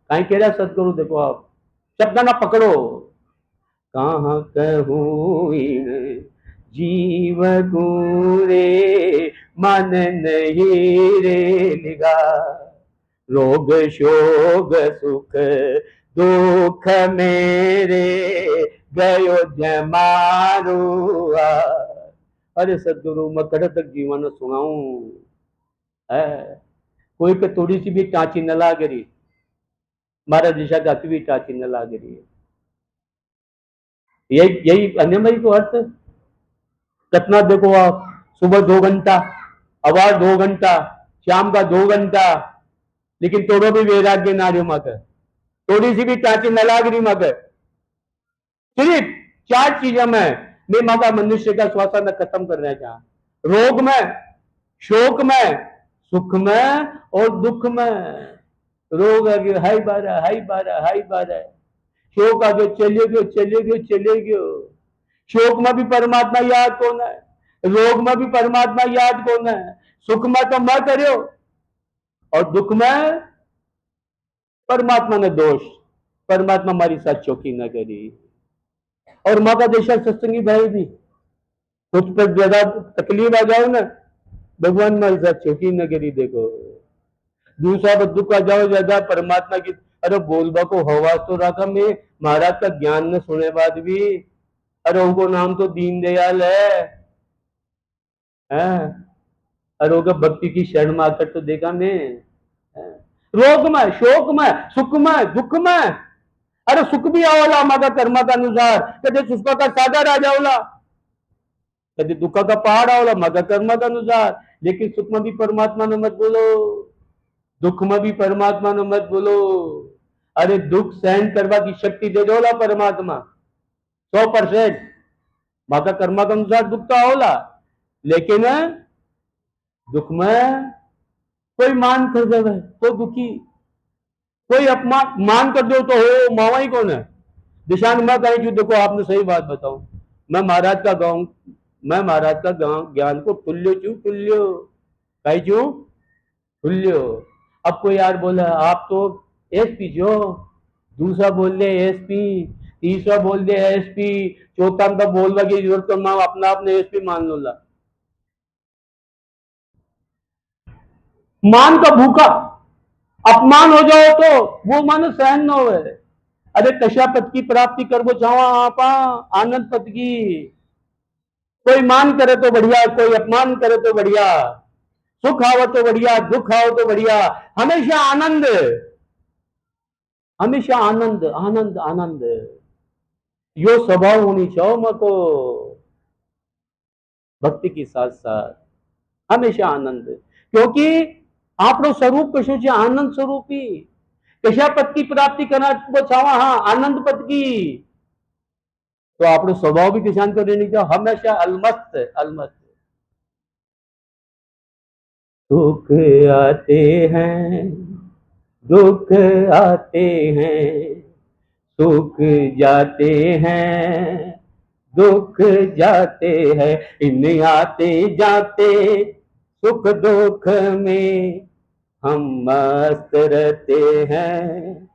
कहीं कह रहा सदगुरु, देखो आप शब्द ना पकड़ो। कहाँ कहूँ जीव गुरे मन नहीं रे निगा, रोग शोग सुख दुख मेरे गयो जमारुआ। अरे सदगुरु मैं कड़ तक जीवन सुनाऊं है, कोई पे थोड़ी सी भी टाँची न लाग रही, मारा दिशा का भी टाँची न लाग रही है। यही यही अन्यमयी को अर्थ। कितना देखो आप, सुबह 2 घंटा, आवाज 2 घंटा, शाम का 2 घंटा, लेकिन तोड़ो भी वैराग्य नारियों मत, थोड़ी सी भी टाँची न लाग रही मत। सिर्फ 4 चीजों में मैं माता मनुष्य का श्वासन खत्म कर रहा था, रोग में, शोक में, सुख में और दुख में। रोग आगे हाई बारह, हाई बारह, हाई बारह, शोक आगे चले गयो, चले गयो, चले गयो। शोक में भी परमात्मा याद कौन है, रोग में भी परमात्मा याद कौन है, सुख में तो मैं करो और दुख में परमात्मा ने दोष, परमात्मा हमारी साथ चौकी न करी। और माँ का देशा सत्संगी भाई भी कुछ पर ज्यादा तकलीफ आ जाओ ना, भगवान हमारी साथ चौकी न करी। देखो दूसरा बद्दू का जाओ ज्यादा परमात्मा की, अरे बोलबा को हवा तो रखा मैं महाराज का ज्ञान न सुने बाद भी, अरे उनको नाम तो दीनदयाल है। अरे उनका भक्ति की शरण में आकर तो देखा मैं, रोग में, शोक में, सुख में, दुख में। अरे सुख भी आवला मागा कर्मा का अनुसार, कदे सुख का सागर आ जाओला, कदे दुख का पहाड़ आवला मागा कर्मा का अनुसार। लेकिन सुख में भी परमात्मा ने मत बोलो, दुख में भी परमात्मा ने मत बोलो। अरे दुख सहन करवा की शक्ति दे दोला परमात्मा 100%, मागा कर्मा के अनुसार दुख तो आवला, लेकिन दुख में कोई मान कर देवे तो दुखी, कोई अपमान मान कर दो तो हो मावा ही कौन है। दिशान मैं कहीं जो देखो आपने सही बात बताऊं, मैं महाराज का गाँव, मैं महाराज का ज्ञान को तुल्यो चू, तुल्यो कहीं चू तुल्यो। अब कोई यार बोला आप तो एसपी जो, दूसरा बोल दे एसपी, तीसरा बोल दे एसपी, चौथा तो बोलवा की जरूरत तो मैं अपना आपने एसपी मान लो ला। मान का भूखा अपमान हो जाओ तो वो मन सहन न हो। अरे कशा पद की प्राप्ति कर वो चावा आपा आनंद पद की। कोई मान करे तो बढ़िया, कोई अपमान करे तो बढ़िया, सुख आओ तो बढ़िया, दुख आओ तो बढ़िया, हमेशा आनंद, हमेशा आनंद, आनंद, आनंद। यो स्वभाव होनी चाहिए मको भक्ति के साथ साथ, हमेशा आनंद। क्योंकि आपनो स्वरूप कशो छे आनंद स्वरूपी। कशा पद की प्राप्ति करना वो चावा हाँ आनंद पद की, तो आपनो स्वभाव भी किसान को रहने का हमेशा अलमस्त, अलमस्त। सुख आते हैं, दुख आते हैं, सुख जाते हैं, दुख जाते हैं, इन आते जाते सुख दुख में हम मस्त रहते हैं,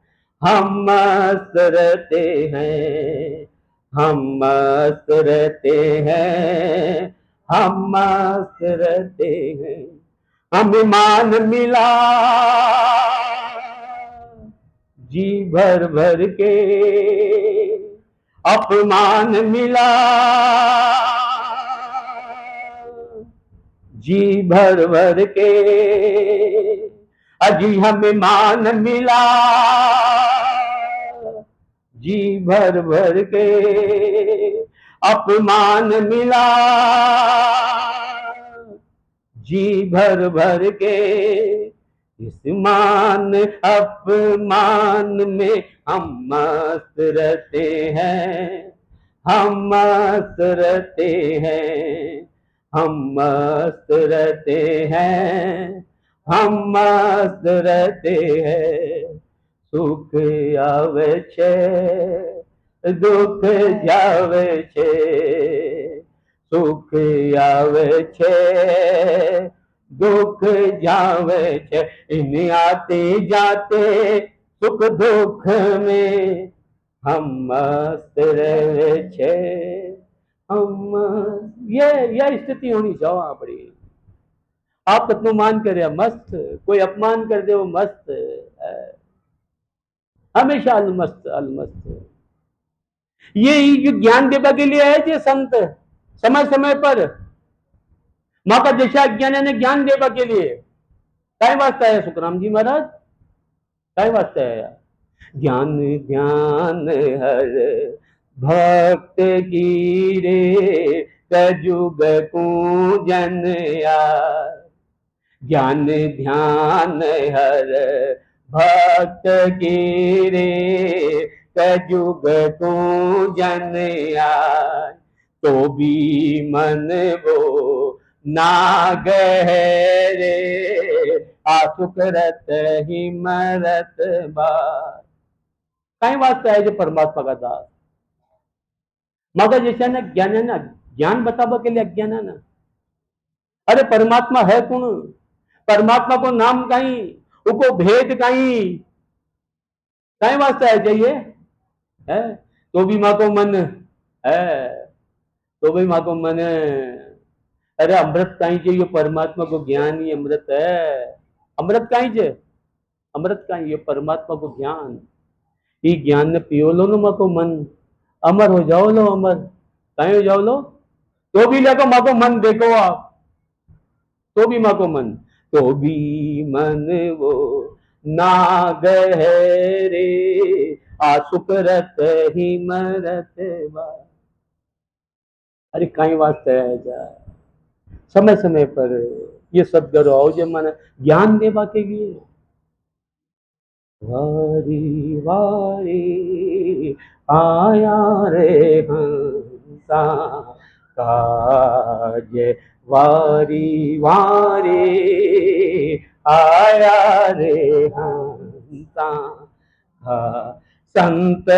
हम मस्त रहते हैं, हम मस्त रहते हैं, हम मस्त रहते हैं। हमें मान मिला जी भर भर के, अपमान मिला जी भर भर के, अजी हमें मान मिला जी भर भर के, अपमान मिला जी भर भर के, इस मान अपमान में हम मस्त रहते हैं, हम मस्त रहते हैं, हम मस्त रहते हैं, हम मस्त रहते हैं। सुख आवे छे दुख जावे छे, सुख आवे छे दुख जावे छे, इन आते जाते सुख दुख में हम मस्त रहे छे, हम ये स्थिति होनी चाहिए अपनी। आप कितनो मान करे मस्त, कोई अपमान कर दे वो मस्त, हमेशा अलमस्त अलमस्त। ये ज्ञान देवा के लिए है जे संत समय समय पर माँ का दिशा ज्ञान ने ज्ञान देवा के लिए काय वास्ता है सुखराम जी महाराज, काय वास्ता है? ज्ञान ध्यान हर भक्त की रे कजुग पूजन यार, ज्ञान ध्यान हर भक्त की रे कजुग पूजन यार, तो भी मन वो ना गहरे आसुकरत ही मरत बार। कई वास्ता है जो परमात्मा का दास मगर जैसे ना ज्ञान है ना, ज्ञान बताबा के लिए अज्ञान है ना। अरे परमात्मा है कौन? परमात्मा को नाम कहीं, उको भेद कहीं, कई वास्ता है चाहिए है? तो भी माँ को मन है, तो भी माँ को मन है। अरे अमृत कहीं चाहिए, परमात्मा को ज्ञान ही अमृत है। अमृत कहीं जे, अमृत कहीं ये परमात्मा को ज्ञान, ये ज्ञान ने पियो लो न माँ को मन, अमर हो जाओ लो, अमर कहीं हो जाओ लो। तो भी लेको माँ को मन देखो आप, तो भी माँ को मन, तो भी मन वो ना गहरे आसुकरत ही मरत बा। अरे कहीं वास्ते है जा समय समय पर ये सदगुरु आओ जो मन ज्ञान देवा के लिए। वारी वारी आया रे हंसा काज, वारी वारी आया रे हंसा का, संत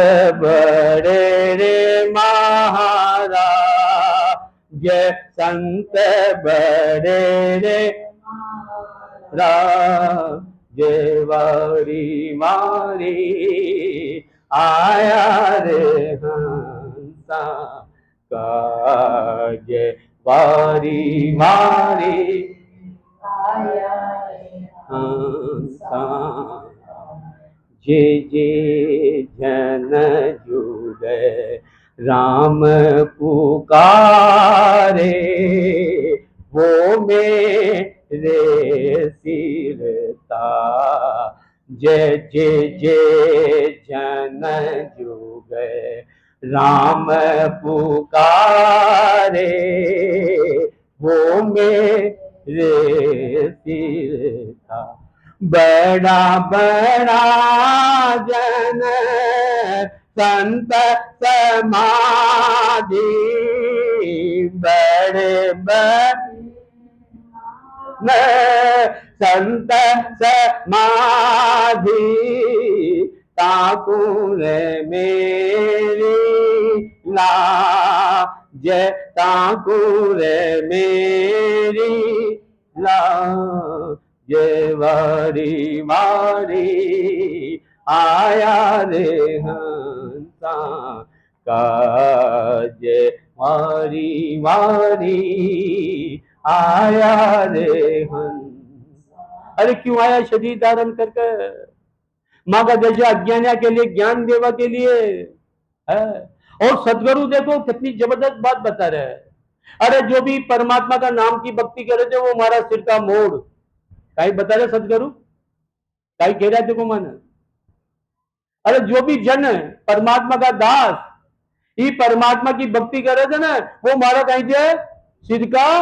बड़े रे महाराज, संत बड़े रे राज, वारी वारी आया रे हंसा काज, वारी वारी आया रे हंसा। जे जे जन जुड़े राम पुकारे, वो मेरे सिरता, जय जय जय जन जुगे राम पुकारे, वो मेरे सिरता, बड़ा बड़ा जन संत समाधि, बड़े बड़े संत समाधि, ताकुर मेरी लाज, ताकुर मेरी लाज, वारी वारी आया रे हंसा काज, वारी वारी आया रे हंसा। अरे क्यों आया शरीर धारण करके? माँ का दर्जा अज्ञानिया के लिए, ज्ञान देवा के लिए है। और सदगुरु देखो कितनी जबरदस्त बात बता रहे हैं। अरे जो भी परमात्मा का नाम की भक्ति करे थे वो हमारा सिर का मोड़, कहीं बता रहे सदगुरु कई कह रहा देखो मन, अरे जो भी जन है परमात्मा का दास ये परमात्मा की भक्ति करे थे ना, वो मारा कहीं थे सिर का,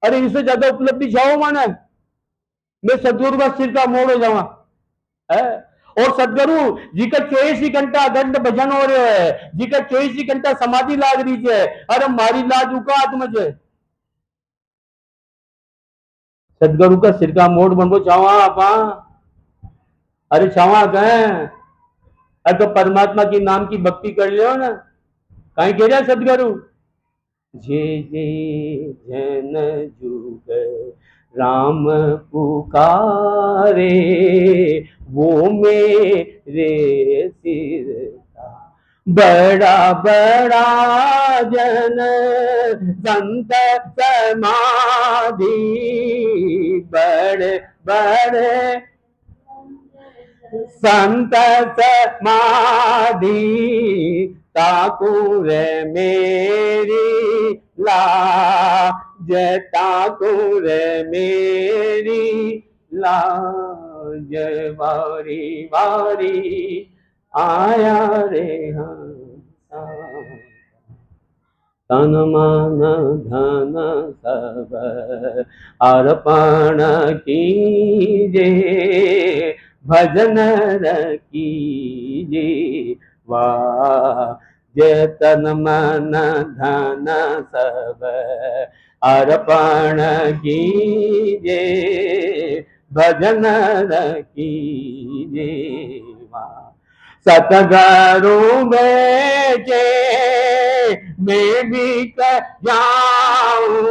अरे इससे ज्यादा उपलब्धि चाहो माने मैं सदगुरु का सिर का मोड़ हो जावा है। और सदगुरु जी का 24 घंटा अखंड भजन हो रहे है, जी का 24 घंटा समाधि लाग रही है, अरे मारी लाज उका आत्म जे सदगुरु का सिर का मोड़ बनबो चावा आपा, अरे चावा कहें अरे तो परमात्मा की नाम की भक्ति कर लियो ना, कहीं कह रहा सदगुरु जे जे जन जुग राम पुकारे वो मेरे सिर का बड़ा बड़ा जन संत समाधि बड़े बड़े संत समाधि ठाकुर मेरी लाज, ठाकुर मेरी लाज वारी वारी आया रे हंसा, तन मन धन सब अर्पण कीजे भजन कीजे वाह, जे तन मन धन सब अर्पण कीजे भजन कीजे वाह, सतगुरु बेचे मैं भी कर जाऊं,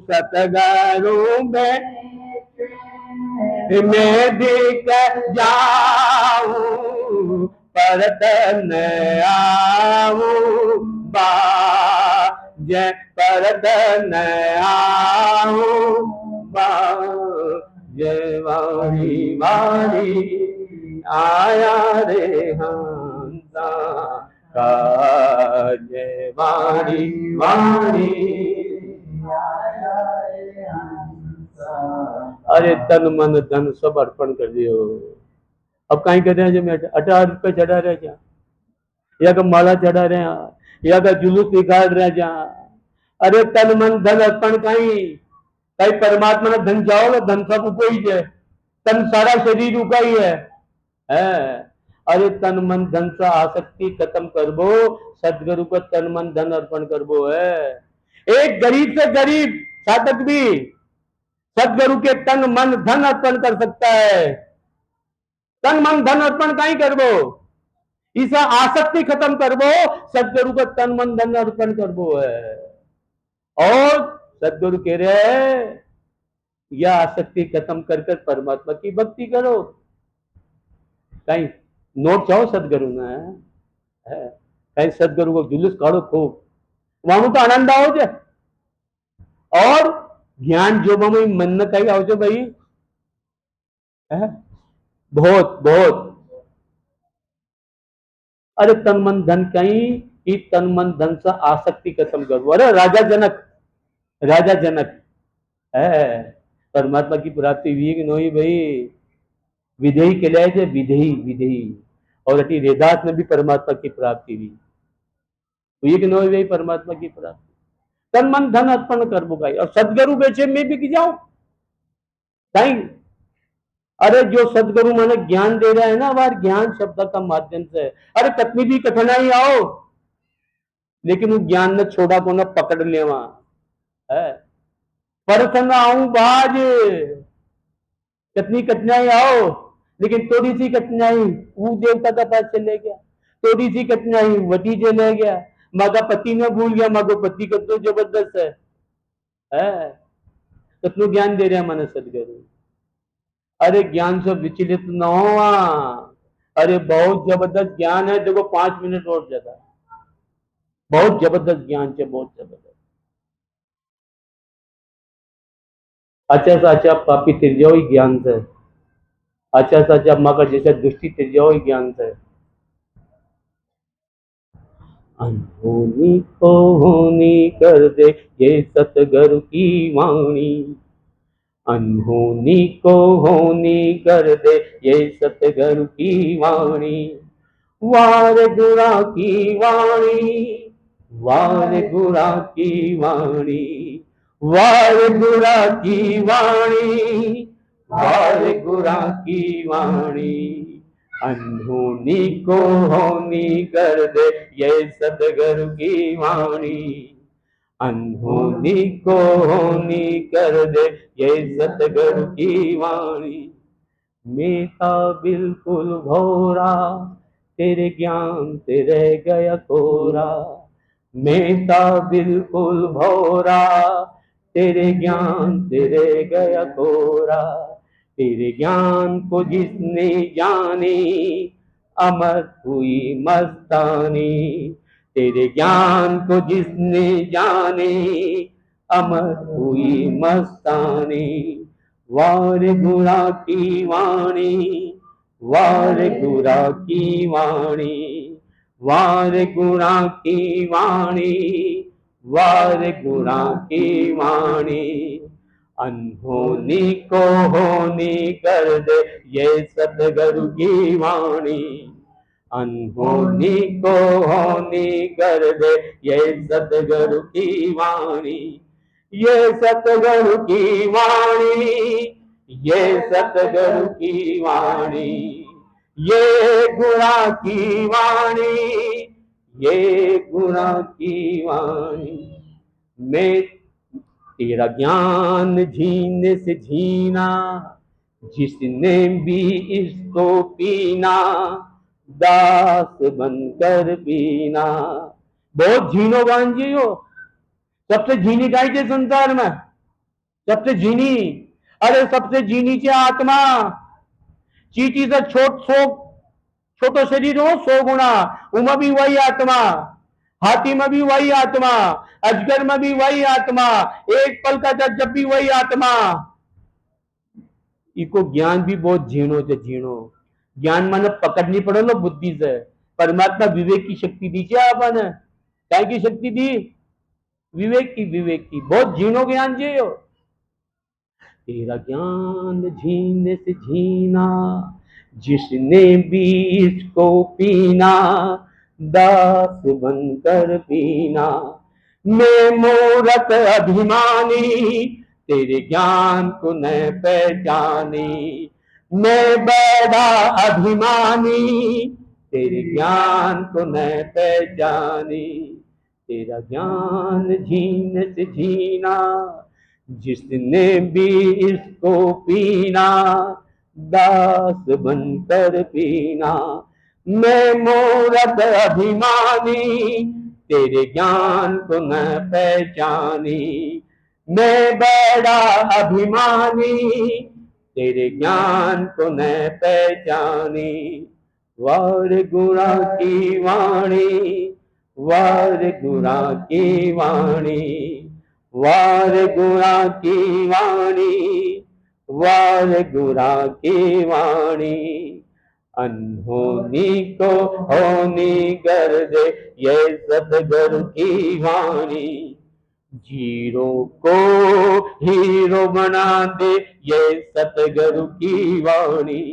सतगुरु बेचे मैं भी कर जाऊं परतन आऊं बाज, परतन आऊं बाज वारी वारी आया रे हंसा काज वारी वारी आया रे हंसा। अरे तन मन धन सब अर्पण कर दियो, अब कहीं कर रहे हैं जो मैं 18 रुपये चढ़ा रहे जा, या का माला चढ़ा रहे हैं, या का जुलूस निकाल रहे जा, अरे तन मन धन अर्पण कहीं कहीं परमात्मा ने धन जाओ ना, धन सब उको ही है, तन सारा शरीर उका ही है। अरे तन मन धन से आसक्ति खत्म करबो, सदगुरु को तन मन धन अर्पण करबो है। एक गरीब से गरीब साधक भी सदगुरु के तन मन धन अर्पण कर सकता है, तन मन धन अर्पण कहीं करबो, इसा आसक्ति खत्म करबो, सदगुरु को तन मन धन अर्पण करबो है। और सदगुरु कह रहे हैं यह आसक्ति खत्म कर कर परमात्मा की भक्ति करो, कहीं नोट चाहो सदगुरु ने कहीं सदगुरु को जुलूस काढ़ो खूब, वहां तो आनंद आओ जे, और ज्ञान जो मन न कहीं आओ भाई बहुत बहुत। अरे तन मन धन कहीं तन मन धन से आसक्ति खत्म करो। अरे राजा जनक है परमात्मा की प्राप्ति हुई कि नहीं भाई, विधेयी कहलाए थे, विधेयी विधेयी, और अटी वेदांत में भी परमात्मा की प्राप्ति हुई कि नहीं भाई, परमात्मा की प्राप्ति तन मन धन अर्पण करबो भाई, और सदगुरु बेचे में भी जाऊं कहीं। अरे जो सदगुरु माने ज्ञान दे रहा है ना, वह ज्ञान शब्द का माध्यम से, अरे कितनी भी कठिनाई आओ लेकिन वो ज्ञान ने छोड़ा को न पकड़ ले वहां है, परसन आऊं बाज, कितनी कठिनाई आओ लेकिन थोड़ी सी कठिनाई वो देवता का पास चले गया, थोड़ी सी कठिनाई वटी चले गया, माँ का पति ने भूल गया, माँ को पति कितना जबरदस्त है कितना ज्ञान दे रहे हैं माने सदगुरु। अरे ज्ञान से विचलित न हो, अरे बहुत जबरदस्त ज्ञान है, देखो 5 मिनट और ज्यादा, बहुत जबरदस्त ज्ञान है, बहुत जबरदस्त। अच्छा से अच्छा पापी तिर जाओ ज्ञान से, अच्छा से अच्छा माँ का जैसा दृष्टि तिर जाओ ज्ञान से। अनहोनी को होनी कर दे ये सतगुरु की वाणी, अनहोनी को होनी कर दे ये सतगुरु की वाणी। वार गुरा की वाणी, वार गुरा की वाणी, वार गुरा की वाणी, वार गुरा की वाणी। अनहोनी को होनी कर दे ये सतगुरु की वाणी। अनहोनी को होनी कर दे ये सतगुरु की वाणी। मैं था बिल्कुल भोरा, तेरे ज्ञान से रह गया कोरा। मैं था बिल्कुल भोरा, तेरे ज्ञान से रह गया कोरा। तेरे ज्ञान को जिसने जानी, अमर हुई मस्तानी। तेरे ज्ञान को जिसने जाने, अमर हुई मस्तानी। वार गुरा की वाणी, वार गुरा की वाणी, वार गुरा की वाणी, वार गुरा की वाणी। अनहोनी को होनी कर दे ये सतगुरु की वाणी। अनहोनी को होनी कर दे ये सतगुरु की वाणी। ये सतगुरु की वाणी, ये सतगुरु की वाणी, ये गुरा की वाणी, ये गुरा की वाणी। मैं तेरा ज्ञान झीने से झीना, जिसने भी इसको पीना, दास बनकर पीना। बहुत झीनो गान जी हो, सबसे झीनी गाय के संसार में, सबसे झीनी। अरे सबसे झीनी ची आत्मा। चीटी से छोटो शरीर हो 100 गुना, उमा भी वही आत्मा। हाथी में भी वही आत्मा, अजगर में भी वही आत्मा, एक पल का जब भी वही आत्मा। इको ज्ञान भी बहुत झीणो से झीणो। ज्ञान माने पकड़नी पड़े लो बुद्धि से। परमात्मा विवेक की शक्ति दीजिए आपने। क्या की शक्ति दी? विवेक की, विवेक की। बहुत झीणो ज्ञान जी हो। तेरा ज्ञान झीने से झीना, जिसने भी इसको पीना, दास बनकर पीना। मैं मूरत अभिमानी, तेरे ज्ञान को न पहचानी। मैं बैठा अभिमानी, तेरे ज्ञान को न पहचानी। तेरा ज्ञान झीन से झीना, जिसने भी इसको पीना, दास बनकर पीना। मैं मूरत अभिमानी, तेरे ज्ञान को न पहचानी। मैं बड़ा अभिमानी, तेरे ज्ञान को न पहचानी। वार गुरा की वाणी, वार गुरा की वाणी, वार गुरा की वाणी, वार गुरा की वाणी। अनहोनी को होनी कर दे ये सतगुरु की वाणी। जीरो को हीरो बना दे ये सतगुरु की वाणी।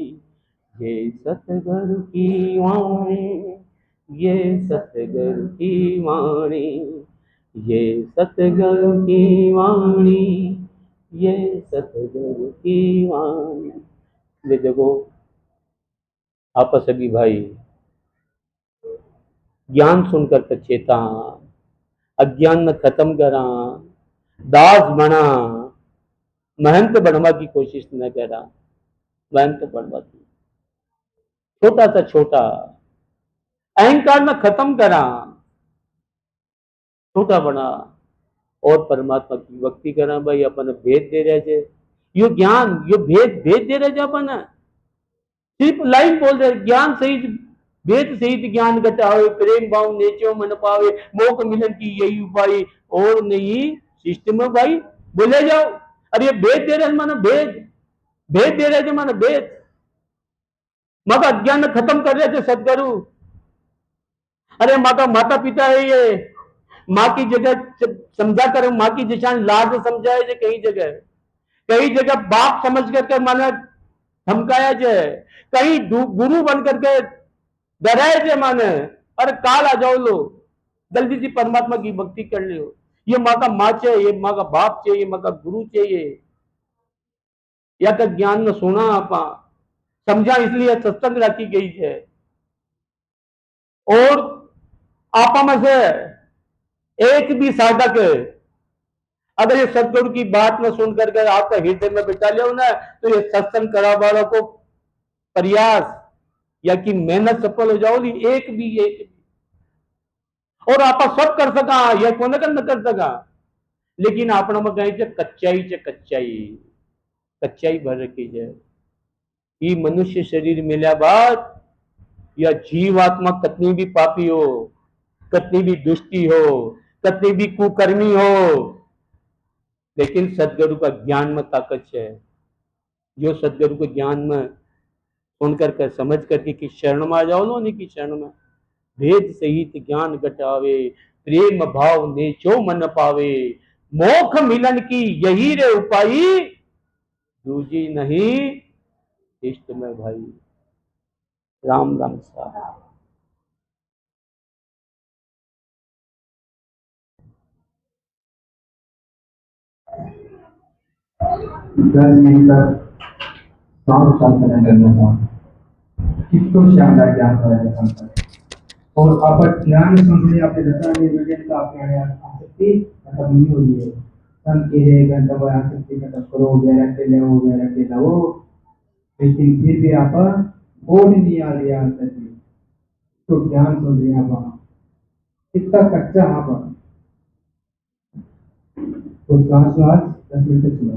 ये सतगुरु की वाणी, ये सतगुरु की वाणी, ये सतगुरु की वाणी, ये सतगुरु की वाणी। ये देखो आपस सभी भाई, ज्ञान सुनकर पछेता, अज्ञान न खत्म करा, दास बना, महंत बनवा की कोशिश न करा। महंत बनवा की छोटा सा छोटा अहंकार न खत्म करा, छोटा बना और परमात्मा की भक्ति करा। भाई अपन भेद दे रहे थे, यो ज्ञान यो भेद भेद दे रहे थे अपन। सिर्फ लाइन बोल रहे, ज्ञान सहित भेद सहित ज्ञान घटावे, प्रेम भाव नेचो मन पावे, मोक्ष मिलन की यही उपाय, और नहीं सिस्टम में भाई बोले जाओ। अरे ये भेद दे रहे माना भेद, भेद दे रहे थे माना भेद। माँ का अज्ञान खत्म कर रहे थे सदगुरु। अरे माँ का माता पिता है ये, माँ की जगह समझा कर, माँ की दिशा लाज समझाए थे कई जगह। कई जगह बाप समझ करके माने धमकाया जाए, कहीं गुरु बन करके डराए जाए माने, अरे काल आ जाओ लो, जल्दी से परमात्मा की भक्ति कर लियो, ये माँ का माँ चाहिए, ये माँ का बाप चाहिए, माँ का गुरु चाहिए, या का ज्ञान में सुना आपा समझा, इसलिए सत्संग रखी गई है। और आपा में से एक भी साधक अगर ये सदगुरु की बात न सुन करके आपका हृदय में बिठा लिया ना, तो ये सत्संग करा वालों को प्रयास या कि मेहनत सफल हो जाओगी, एक भी। और आप सब कर सका, यह कोने कर न कर सका, लेकिन आपण में कहीं से कच्चाई भर रखी है। ये मनुष्य शरीर मिला बाद या जीवात्मा कतनी भी पापी हो, कतनी भी दुष्टी हो, कतनी भी कुकर्मी हो, लेकिन सदगुरु का ज्ञान में ताकत है। जो सदगुरु के ज्ञान में सुनकर कर समझ करके कि शरण में आ जाओ लो, नहीं की शरण में भेद सहित ज्ञान घटावे, प्रेम भाव ने जो मन पावे, मोख मिलन की यही रे उपाई, दूजी नहीं इष्ट में भाई। राम राम साहब। 10 मिनट तक साउंड संतरण करना था, कितना शानदार ज्ञान कराया संतरण। और आप ज्ञान संतरण आपने दसा ने वीडियो का आपने आसक्ति मतलब नहीं हो रही है, सन के है घंटा बया आसक्ति का करो वगैरह के लो, लेकिन फिर भी आप और नहीं आ रही आसक्ति, तो ज्ञान सुन रहे आप कितना कच्चा आप, तो सांस 10 मिनट सुना।